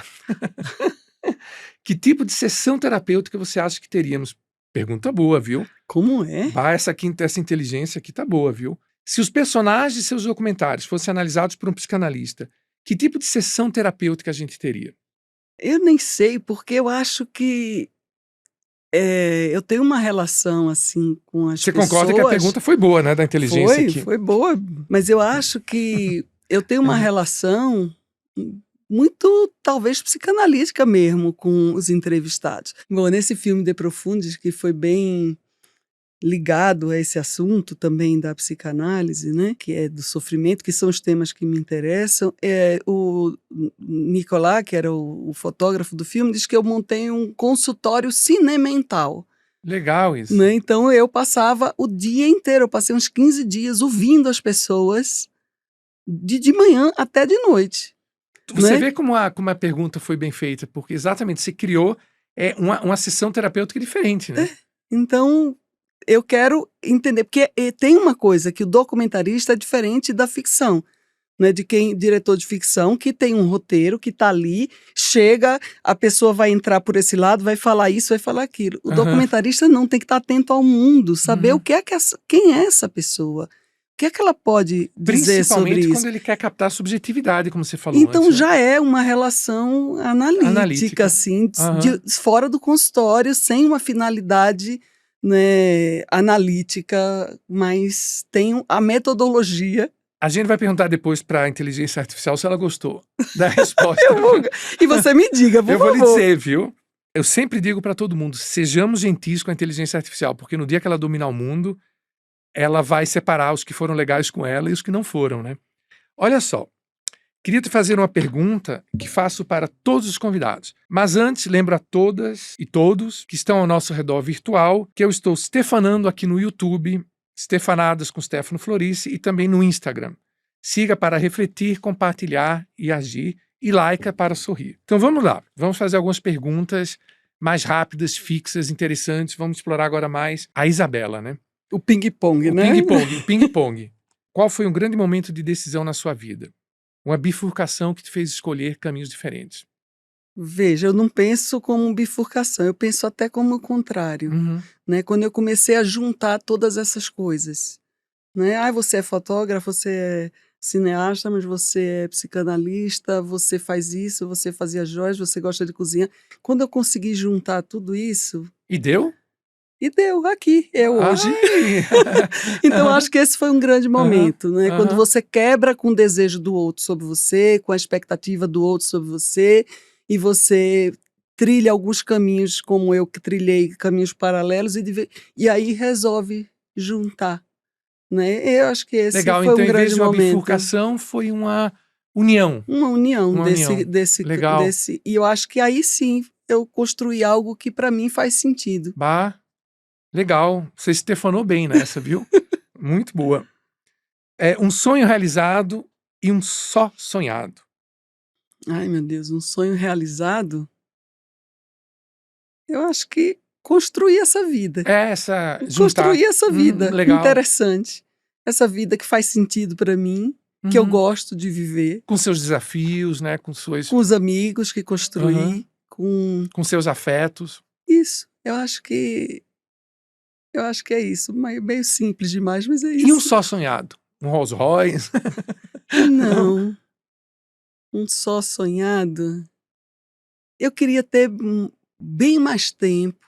Speaker 1: que tipo de sessão terapêutica você acha que teríamos? Pergunta boa, viu?
Speaker 2: Como é?
Speaker 1: Essa inteligência aqui tá boa, viu? Se os personagens de seus documentários fossem analisados por um psicanalista, que tipo de sessão terapêutica a gente teria?
Speaker 2: Eu nem sei, porque eu acho que eu tenho uma relação assim com as pessoas.
Speaker 1: Você concorda que a pergunta foi boa, né, da inteligência aqui?
Speaker 2: Foi boa, mas eu acho que eu tenho uma relação muito, talvez, psicanalítica mesmo com os entrevistados. Bom, nesse filme De Profundis, que foi bem ligado a esse assunto também da psicanálise, né, que é do sofrimento, que são os temas que me interessam, o Nicolás, que era o fotógrafo do filme, diz que eu montei um consultório cinemental.
Speaker 1: Legal isso.
Speaker 2: Né? Então eu passava o dia inteiro, eu passei uns 15 dias ouvindo as pessoas de manhã até de noite.
Speaker 1: Você vê como a pergunta foi bem feita, porque exatamente você criou uma sessão terapêutica diferente, né?
Speaker 2: Então eu quero entender, porque tem uma coisa que o documentarista é diferente da ficção, né? Diretor de ficção que tem um roteiro que está ali, chega, a pessoa vai entrar por esse lado, vai falar isso, vai falar aquilo. O documentarista não, tem que estar atento ao mundo, saber o que é quem é essa pessoa, o que é que ela pode dizer sobre
Speaker 1: Principalmente
Speaker 2: isso?
Speaker 1: quando ele quer captar a subjetividade, como você falou
Speaker 2: Então
Speaker 1: antes.
Speaker 2: já é uma relação analítica, assim,
Speaker 1: Aham.
Speaker 2: fora do consultório, sem uma finalidade, né, analítica, mas tem a metodologia.
Speaker 1: A gente vai perguntar depois para a inteligência artificial se ela gostou da resposta.
Speaker 2: E você me diga, por
Speaker 1: Eu vou
Speaker 2: favor.
Speaker 1: lhe dizer, viu? Eu sempre digo para todo mundo, sejamos gentis com a inteligência artificial, porque no dia que ela dominar o mundo, ela vai separar os que foram legais com ela e os que não foram, né? Olha só, queria te fazer uma pergunta que faço para todos os convidados. Mas antes, lembro a todas e todos que estão ao nosso redor virtual que eu estou stefanando aqui no YouTube, Stefanadas com Stefano Florice, e também no Instagram. Siga para refletir, compartilhar e agir, e laica para sorrir. Então vamos lá, vamos fazer algumas perguntas mais rápidas, fixas, interessantes. Vamos explorar agora mais a Isabela, né?
Speaker 2: O ping-pong, né?
Speaker 1: O ping-pong. Qual foi um grande momento de decisão na sua vida? Uma bifurcação que te fez escolher caminhos diferentes.
Speaker 2: Veja, eu não penso como bifurcação, eu penso até como o contrário, né? Quando eu comecei a juntar todas essas coisas, né? Ah, você é fotógrafo, você é cineasta, mas você é psicanalista, você faz isso, você fazia joias, você gosta de cozinhar. Quando eu consegui juntar tudo isso...
Speaker 1: E deu?
Speaker 2: E deu, aqui, hoje. Então, acho que esse foi um grande momento, né? Quando você quebra com o desejo do outro sobre você, com a expectativa do outro sobre você, e você trilha alguns caminhos, como eu que trilhei, caminhos paralelos, e aí resolve juntar, né? Eu acho que esse
Speaker 1: Legal,
Speaker 2: foi
Speaker 1: então,
Speaker 2: um grande
Speaker 1: em vez de uma
Speaker 2: momento.
Speaker 1: bifurcação, foi uma união.
Speaker 2: Uma união
Speaker 1: Legal.
Speaker 2: E eu acho que aí sim eu construí algo que para mim faz sentido.
Speaker 1: Bah, legal. Você estefanou bem nessa, viu? Muito boa. Um sonho realizado e um só sonhado.
Speaker 2: Ai, meu Deus, um sonho realizado? Eu acho que construir essa vida. Construir essa vida
Speaker 1: legal.
Speaker 2: interessante. Essa vida que faz sentido para mim, que eu gosto de viver.
Speaker 1: Com seus desafios, né? Com os
Speaker 2: amigos que construí.
Speaker 1: Com seus afetos.
Speaker 2: Isso. Eu acho que é isso. Meio simples demais, mas é isso.
Speaker 1: E um só sonhado? Um Rolls Royce?
Speaker 2: Não. Um só sonhado? Eu queria ter bem mais tempo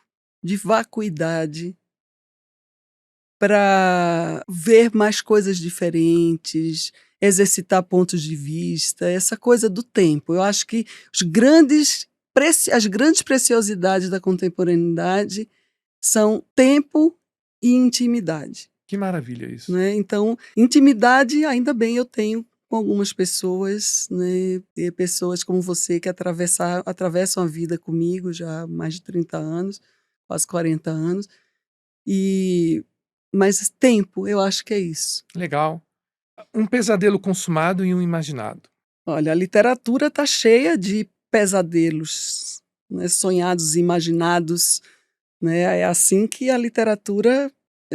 Speaker 2: de vacuidade para ver mais coisas diferentes, exercitar pontos de vista, essa coisa do tempo. Eu acho que as grandes preciosidades da contemporaneidade são tempo e intimidade.
Speaker 1: Que maravilha isso.
Speaker 2: Né? Então, intimidade, ainda bem, eu tenho com algumas pessoas, né? E pessoas como você que atravessam a vida comigo já há mais de 30 anos, quase 40 anos. Mas tempo, eu acho que é isso.
Speaker 1: Legal. Um pesadelo consumado e um imaginado.
Speaker 2: Olha, a literatura está cheia de pesadelos, né? Sonhados, imaginados. Né? É assim que a literatura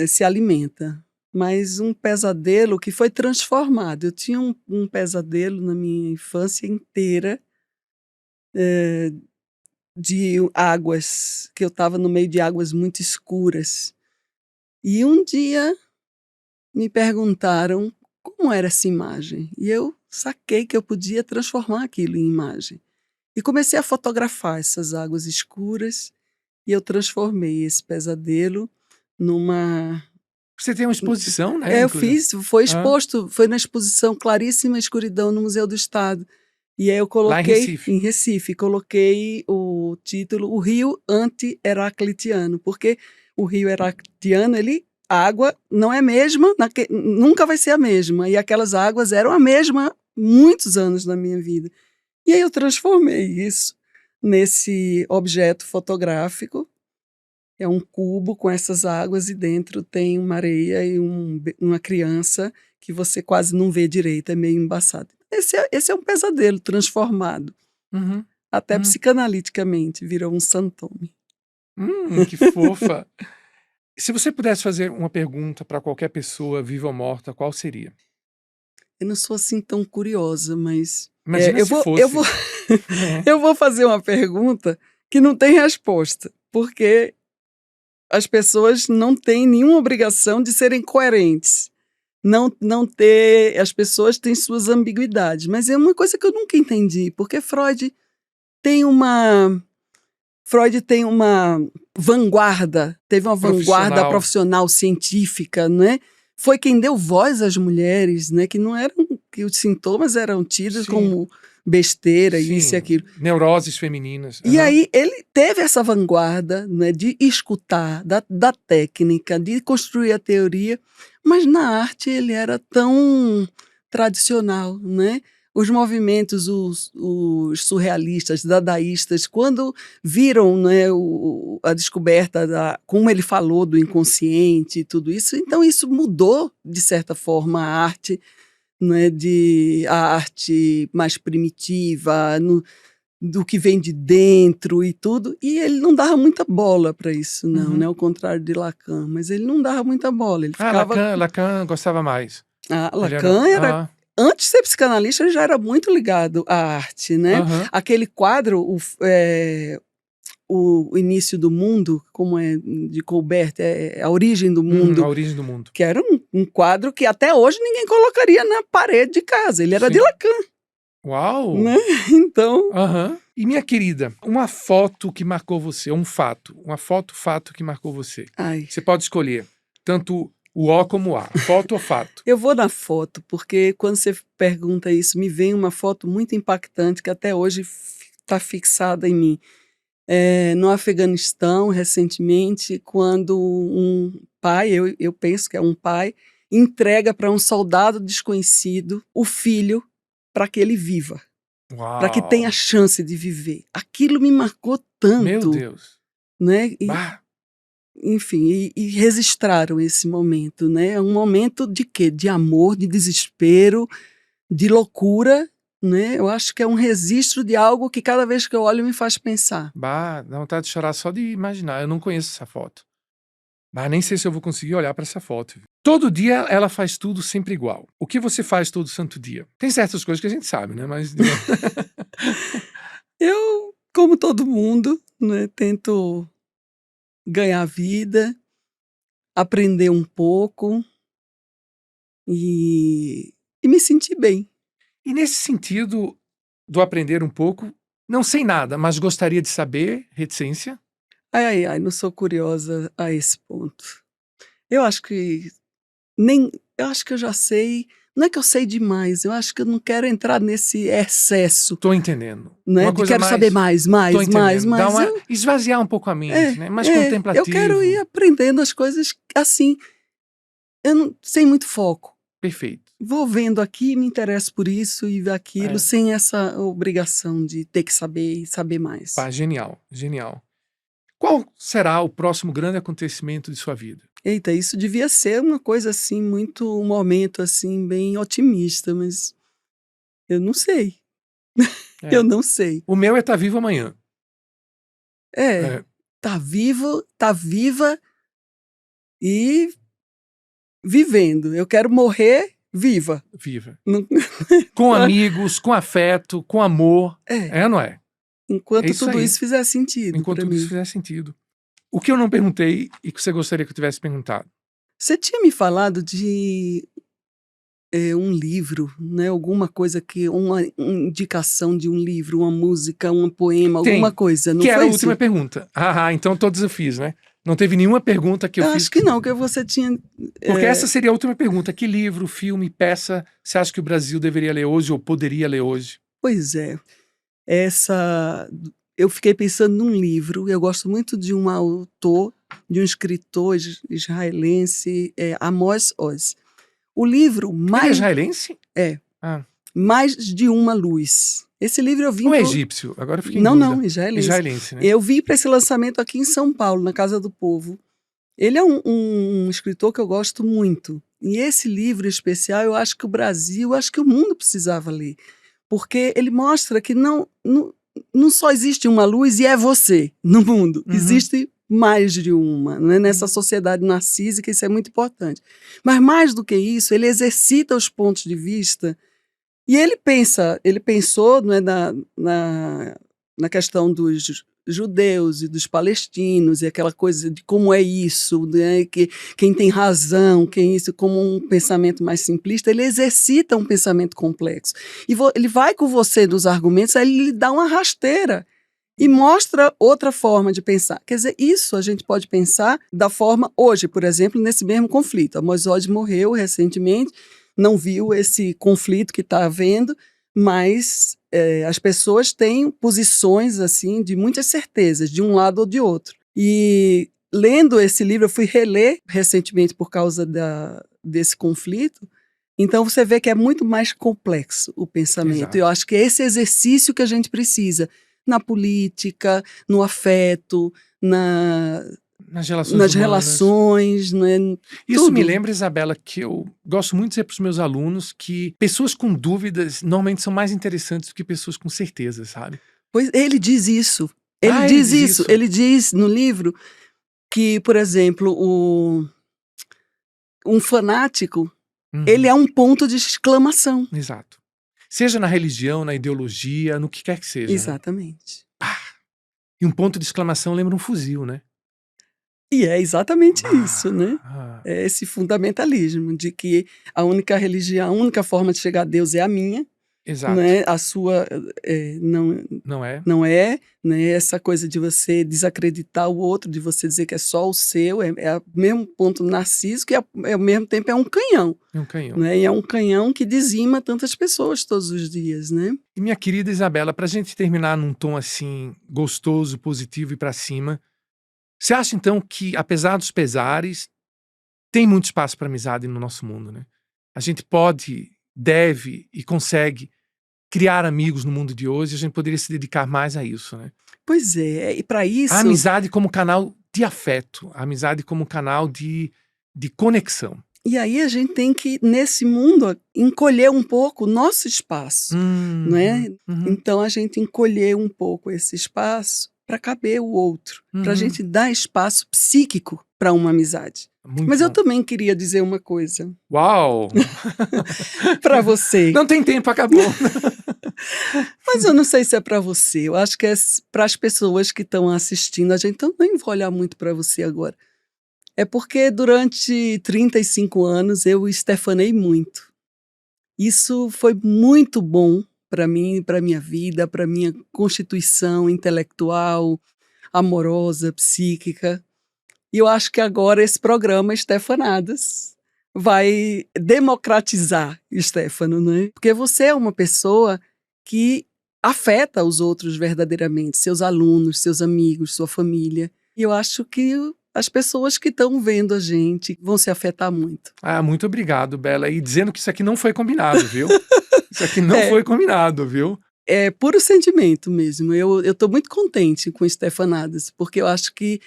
Speaker 2: se alimenta. Mas um pesadelo que foi transformado. Eu tinha um pesadelo na minha infância inteira de águas, que eu estava no meio de águas muito escuras. E um dia me perguntaram como era essa imagem. E eu saquei que eu podia transformar aquilo em imagem. E comecei a fotografar essas águas escuras e eu transformei esse pesadelo numa...
Speaker 1: Você tem uma exposição, né?
Speaker 2: Eu fiz, foi exposto, foi na exposição Claríssima Escuridão no Museu do Estado. E aí eu coloquei, em Recife, coloquei o título O Rio Anti-Heraclitiano, porque o rio Heraclitiano, a água não é a mesma, nunca vai ser a mesma. E aquelas águas eram a mesma muitos anos na minha vida. E aí eu transformei isso nesse objeto fotográfico. É um cubo com essas águas e dentro tem uma areia e uma criança que você quase não vê direito, é meio embaçado. Esse é um pesadelo transformado. Até psicanaliticamente, virou um santome.
Speaker 1: Que fofa! Se você pudesse fazer uma pergunta para qualquer pessoa, viva ou morta, qual seria?
Speaker 2: Eu não sou assim tão curiosa, mas...
Speaker 1: Imagina se fosse.
Speaker 2: Eu vou fazer uma pergunta que não tem resposta, porque as pessoas não têm nenhuma obrigação de serem coerentes. não ter... As pessoas têm suas ambiguidades, mas é uma coisa que eu nunca entendi, porque Freud tem uma vanguarda, teve uma vanguarda profissional, científica, né? Foi quem deu voz às mulheres, né? Que não eram, que os sintomas eram tidos como besteira, isso e aquilo.
Speaker 1: Neuroses femininas.
Speaker 2: E aí ele teve essa vanguarda, né, de escutar, da técnica, de construir a teoria, mas na arte ele era tão tradicional, né? Os movimentos, os surrealistas, dadaístas, quando viram, né, a descoberta, como ele falou do inconsciente e tudo isso, então isso mudou, de certa forma, a arte, né, a arte mais primitiva, do que vem de dentro e tudo, e ele não dava muita bola para isso, não, né? Ao contrário de Lacan, mas ele não dava muita bola. Ele ficava...
Speaker 1: Lacan gostava mais.
Speaker 2: Lacan era... Antes de ser psicanalista, ele já era muito ligado à arte, né? Aquele quadro, o Início do Mundo, como é de Colbert, A Origem do Mundo.
Speaker 1: A Origem do Mundo.
Speaker 2: Que era um quadro que até hoje ninguém colocaria na parede de casa. Ele era de Lacan.
Speaker 1: Uau!
Speaker 2: Né? Então...
Speaker 1: E minha querida, uma foto que marcou você, um fato, fato que marcou você. Você pode escolher, tanto o O como o A, foto ou fato?
Speaker 2: Eu vou na foto, porque quando você pergunta isso, me vem uma foto muito impactante que até hoje está fixada em mim. No Afeganistão, recentemente, quando um pai, eu penso que é um pai, entrega para um soldado desconhecido o filho para que ele viva. Para que tenha chance de viver. Aquilo me marcou tanto.
Speaker 1: Meu Deus.
Speaker 2: Né? Enfim, e registraram esse momento, né? É um momento de quê? De amor, de desespero, de loucura, né? Eu acho que é um registro de algo que cada vez que eu olho me faz pensar.
Speaker 1: Dá vontade de chorar só de imaginar. Eu não conheço essa foto. Nem sei se eu vou conseguir olhar para essa foto. Todo dia ela faz tudo sempre igual. O que você faz todo santo dia? Tem certas coisas que a gente sabe, né? Mas...
Speaker 2: Eu, como todo mundo, né, tento ganhar vida, aprender um pouco e me sentir bem.
Speaker 1: E nesse sentido do aprender um pouco, não sei nada, mas gostaria de saber, reticência?
Speaker 2: Ai, não sou curiosa a esse ponto. Eu acho que eu já sei, não é que eu sei demais, eu acho que eu não quero entrar nesse excesso.
Speaker 1: Tô entendendo.
Speaker 2: Né? Quero saber mais.
Speaker 1: Esvaziar um pouco a mente, né? Mais contemplativo.
Speaker 2: Eu quero ir aprendendo as coisas assim, sem muito foco.
Speaker 1: Perfeito.
Speaker 2: Vou vendo aqui, me interesso por isso e aquilo, sem essa obrigação de ter que saber e saber mais.
Speaker 1: Genial, genial. Qual será o próximo grande acontecimento de sua vida?
Speaker 2: Eita, isso devia ser uma coisa assim, um momento assim, bem otimista, mas eu não sei. Eu não sei.
Speaker 1: O meu é estar vivo amanhã.
Speaker 2: Tá vivo, tá viva e vivendo. Eu quero morrer viva.
Speaker 1: Viva. Com amigos, com afeto, com amor. Não é?
Speaker 2: Enquanto tudo isso fizer sentido.
Speaker 1: Enquanto tudo isso fizer sentido. O que eu não perguntei e que você gostaria que eu tivesse perguntado?
Speaker 2: Você tinha me falado de um livro, né? Alguma coisa uma indicação de um livro, uma música, um poema, alguma coisa. Não
Speaker 1: que
Speaker 2: foi
Speaker 1: era a
Speaker 2: isso?
Speaker 1: última pergunta. Então todos eu fiz, né? Não teve nenhuma pergunta que eu fiz.
Speaker 2: Acho que não, que você tinha...
Speaker 1: Porque essa seria a última pergunta. Que livro, filme, peça você acha que o Brasil deveria ler hoje ou poderia ler hoje?
Speaker 2: Pois é. Eu fiquei pensando num livro. Eu gosto muito de um autor, de um escritor israelense, Amos Oz. O livro mais...
Speaker 1: Ele é israelense?
Speaker 2: Mais de uma luz. Esse livro eu vi...
Speaker 1: Ou egípcio? Agora eu fiquei em dúvida.
Speaker 2: Não, israelense.
Speaker 1: Né?
Speaker 2: Eu vi para esse lançamento aqui em São Paulo, na Casa do Povo. Ele é um escritor que eu gosto muito. E esse livro especial, eu acho que o Brasil, acho que o mundo precisava ler. Porque ele mostra que não só existe uma luz e é você no mundo. Existe mais de uma, né? Nessa sociedade narcísica, isso é muito importante. Mas mais do que isso, ele exercita os pontos de vista e ele pensou, né, na questão dos judeus e dos palestinos, e aquela coisa de como é isso, né? Que quem tem razão, quem isso, como um pensamento mais simplista, ele exercita um pensamento complexo. E ele vai com você nos argumentos, aí ele lhe dá uma rasteira e mostra outra forma de pensar. Quer dizer, isso a gente pode pensar da forma, hoje, por exemplo, nesse mesmo conflito. A Moisés morreu recentemente, não viu esse conflito que está havendo, mas as pessoas têm posições assim de muitas certezas, de um lado ou de outro. E lendo esse livro, eu fui reler recentemente por causa desse conflito, então você vê que é muito mais complexo o pensamento.
Speaker 1: Exato.
Speaker 2: Eu acho que é esse exercício que a gente precisa na política, no afeto,
Speaker 1: Nas
Speaker 2: nas
Speaker 1: relações humanas.
Speaker 2: relações, né?
Speaker 1: Isso
Speaker 2: Tudo.
Speaker 1: me lembra, Isabela, que eu gosto muito de dizer para os meus alunos que pessoas com dúvidas normalmente são mais interessantes do que pessoas com certeza, sabe?
Speaker 2: Pois ele diz isso. Ele
Speaker 1: Ele
Speaker 2: diz
Speaker 1: diz
Speaker 2: isso.
Speaker 1: isso.
Speaker 2: Ele diz no livro que, por exemplo, um fanático, ele é um ponto de exclamação.
Speaker 1: Exato. Seja na religião, na ideologia, no que quer que seja.
Speaker 2: Exatamente.
Speaker 1: Né? E um ponto de exclamação lembra um fuzil, né?
Speaker 2: E é exatamente isso, né?
Speaker 1: Ah,
Speaker 2: É esse fundamentalismo de que a única religião, a única forma de chegar a Deus é a minha,
Speaker 1: exato.
Speaker 2: né? A sua
Speaker 1: Não é?
Speaker 2: não é, né? Essa coisa de você desacreditar o outro, de você dizer que é só o seu, é o mesmo ponto narcísico e ao mesmo tempo é um canhão.
Speaker 1: É um canhão.
Speaker 2: Né? E é um canhão que dizima tantas pessoas todos os dias, né?
Speaker 1: E minha querida Isabela, pra gente terminar num tom assim, gostoso, positivo e pra cima, você acha então que, apesar dos pesares, tem muito espaço para amizade no nosso mundo, né? A gente pode, deve e consegue criar amigos no mundo de hoje, a gente poderia se dedicar mais a isso, né?
Speaker 2: Pois é, e para isso...
Speaker 1: A amizade como canal de afeto, a amizade como canal de conexão.
Speaker 2: E aí a gente tem que, nesse mundo, encolher um pouco o nosso espaço, né? Então a gente encolher um pouco esse espaço para caber o outro, para a gente dar espaço psíquico para uma amizade.
Speaker 1: Muito
Speaker 2: Mas
Speaker 1: bom.
Speaker 2: eu também queria dizer uma coisa.
Speaker 1: Uau!
Speaker 2: Para você.
Speaker 1: Não tem tempo, acabou.
Speaker 2: Mas eu não sei se é para você. Eu acho que é para as pessoas que estão assistindo. A gente então nem vou olhar muito para você agora. É porque durante 35 anos eu estefanei muito. Isso foi muito bom para mim, para minha vida, para minha constituição intelectual, amorosa, psíquica. E eu acho que agora esse programa Estefanadas vai democratizar Stefano, né? Porque você é uma pessoa que afeta os outros verdadeiramente, seus alunos, seus amigos, sua família. E eu acho que as pessoas que estão vendo a gente vão se afetar muito.
Speaker 1: Ah, muito obrigado, Bela. E dizendo que isso aqui não foi combinado, viu? Isso aqui não foi combinado, viu?
Speaker 2: É puro sentimento mesmo. Eu estou muito contente com Estefanadas, porque eu acho que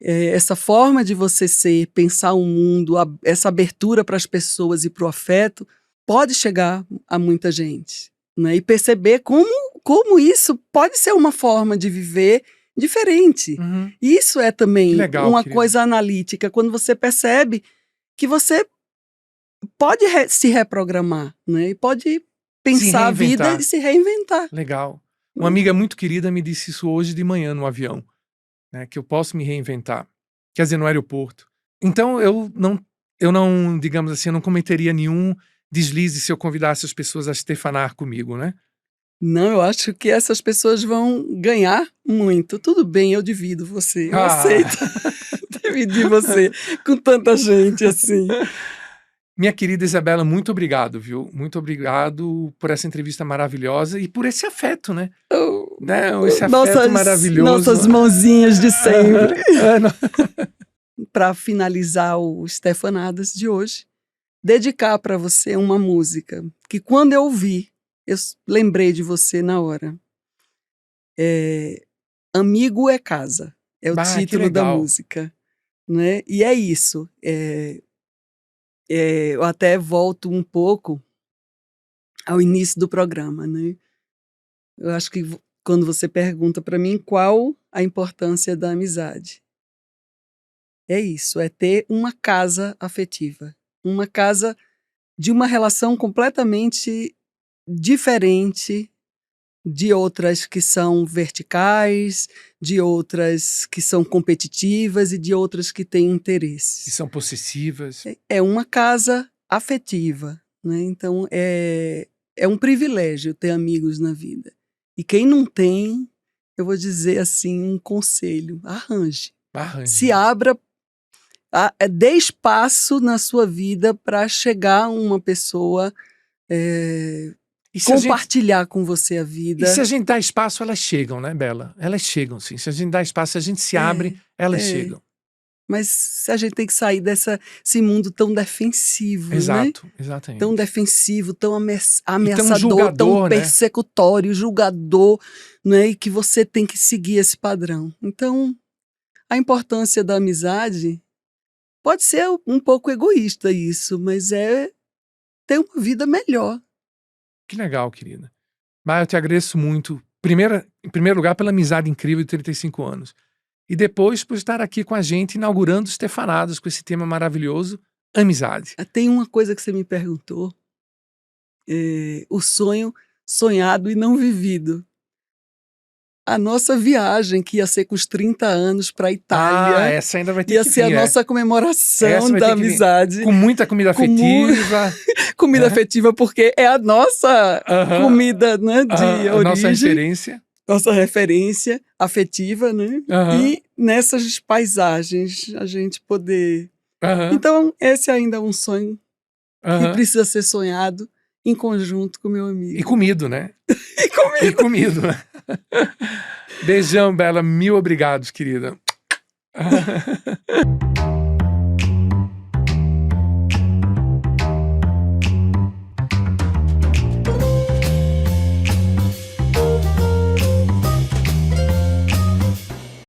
Speaker 2: essa forma de você ser, pensar o mundo, essa abertura para as pessoas e para o afeto, pode chegar a muita gente. Né? E perceber como isso pode ser uma forma de viver diferente. Isso é também
Speaker 1: legal,
Speaker 2: uma
Speaker 1: querida.
Speaker 2: coisa analítica, quando você percebe que você pode se reprogramar, né? E pode pensar a vida e se reinventar.
Speaker 1: Legal. Uma amiga muito querida me disse isso hoje de manhã no avião, né, que eu posso me reinventar. Quer dizer, no aeroporto. Então eu não, digamos assim, eu não cometeria nenhum deslize se eu convidasse as pessoas a estefanar comigo, né?
Speaker 2: Não, eu acho que essas pessoas vão ganhar muito. Tudo bem, eu divido você. Eu aceito dividir você com tanta gente assim.
Speaker 1: Minha querida Isabela, muito obrigado, viu? Muito obrigado por essa entrevista maravilhosa e por esse afeto, né? Esse afeto maravilhoso.
Speaker 2: Nossas mãozinhas de sempre. Para finalizar o Estefanadas de hoje, dedicar para você uma música que quando eu ouvi, eu lembrei de você na hora. Amigo é Casa. É o título da música. Né? E é isso. Eu até volto um pouco ao início do programa. Né? Eu acho que quando você pergunta para mim qual a importância da amizade. É isso, é ter uma casa afetiva. Uma casa de uma relação completamente diferente de outras que são verticais, de outras que são competitivas e de outras que têm
Speaker 1: Que
Speaker 2: interesses.
Speaker 1: são possessivas.
Speaker 2: É uma casa afetiva, né? Então é um privilégio ter amigos na vida. E quem não tem, eu vou dizer assim, um conselho: arranje.
Speaker 1: Arranje.
Speaker 2: Se abra, dê espaço na sua vida para chegar uma pessoa,
Speaker 1: E se a gente,
Speaker 2: compartilhar com você a
Speaker 1: e
Speaker 2: vida.
Speaker 1: se a gente dá espaço, elas chegam, né, Bela? Elas chegam, sim. Se a gente dá espaço, se a gente se abre, elas chegam.
Speaker 2: Mas a gente tem que sair desse mundo tão defensivo, né?
Speaker 1: Exato, exatamente.
Speaker 2: Tão defensivo, tão
Speaker 1: tão
Speaker 2: ameaçador,
Speaker 1: julgador,
Speaker 2: tão
Speaker 1: né?
Speaker 2: persecutório, julgador, né? E que você tem que seguir esse padrão. Então, a importância da amizade pode ser um pouco egoísta isso, mas é ter uma vida melhor.
Speaker 1: Que legal, querida. Maia, eu te agradeço muito. Em primeiro lugar, pela amizade incrível de 35 anos. E depois por estar aqui com a gente, inaugurando os Stefanados com esse tema maravilhoso, amizade.
Speaker 2: Tem uma coisa que você me perguntou, o sonho sonhado e não vivido. A nossa viagem, que ia ser com os 30 anos para a Itália,
Speaker 1: essa ainda vai ter
Speaker 2: ia
Speaker 1: que
Speaker 2: ser
Speaker 1: vir,
Speaker 2: a nossa comemoração
Speaker 1: Essa vai
Speaker 2: da
Speaker 1: ter que vir.
Speaker 2: amizade.
Speaker 1: Com muita comida
Speaker 2: Com
Speaker 1: afetiva.
Speaker 2: Comida afetiva, porque é a nossa
Speaker 1: Aham.
Speaker 2: comida, né, de
Speaker 1: A
Speaker 2: origem.
Speaker 1: nossa referência.
Speaker 2: Nossa referência afetiva, né?
Speaker 1: Aham.
Speaker 2: E nessas paisagens a gente poder.
Speaker 1: Aham.
Speaker 2: Então, esse ainda é um sonho que
Speaker 1: Aham.
Speaker 2: precisa ser sonhado em conjunto com meu amigo.
Speaker 1: E comido, né?
Speaker 2: E comigo.
Speaker 1: E comido, né? Beijão, Bela. Mil obrigados, querida.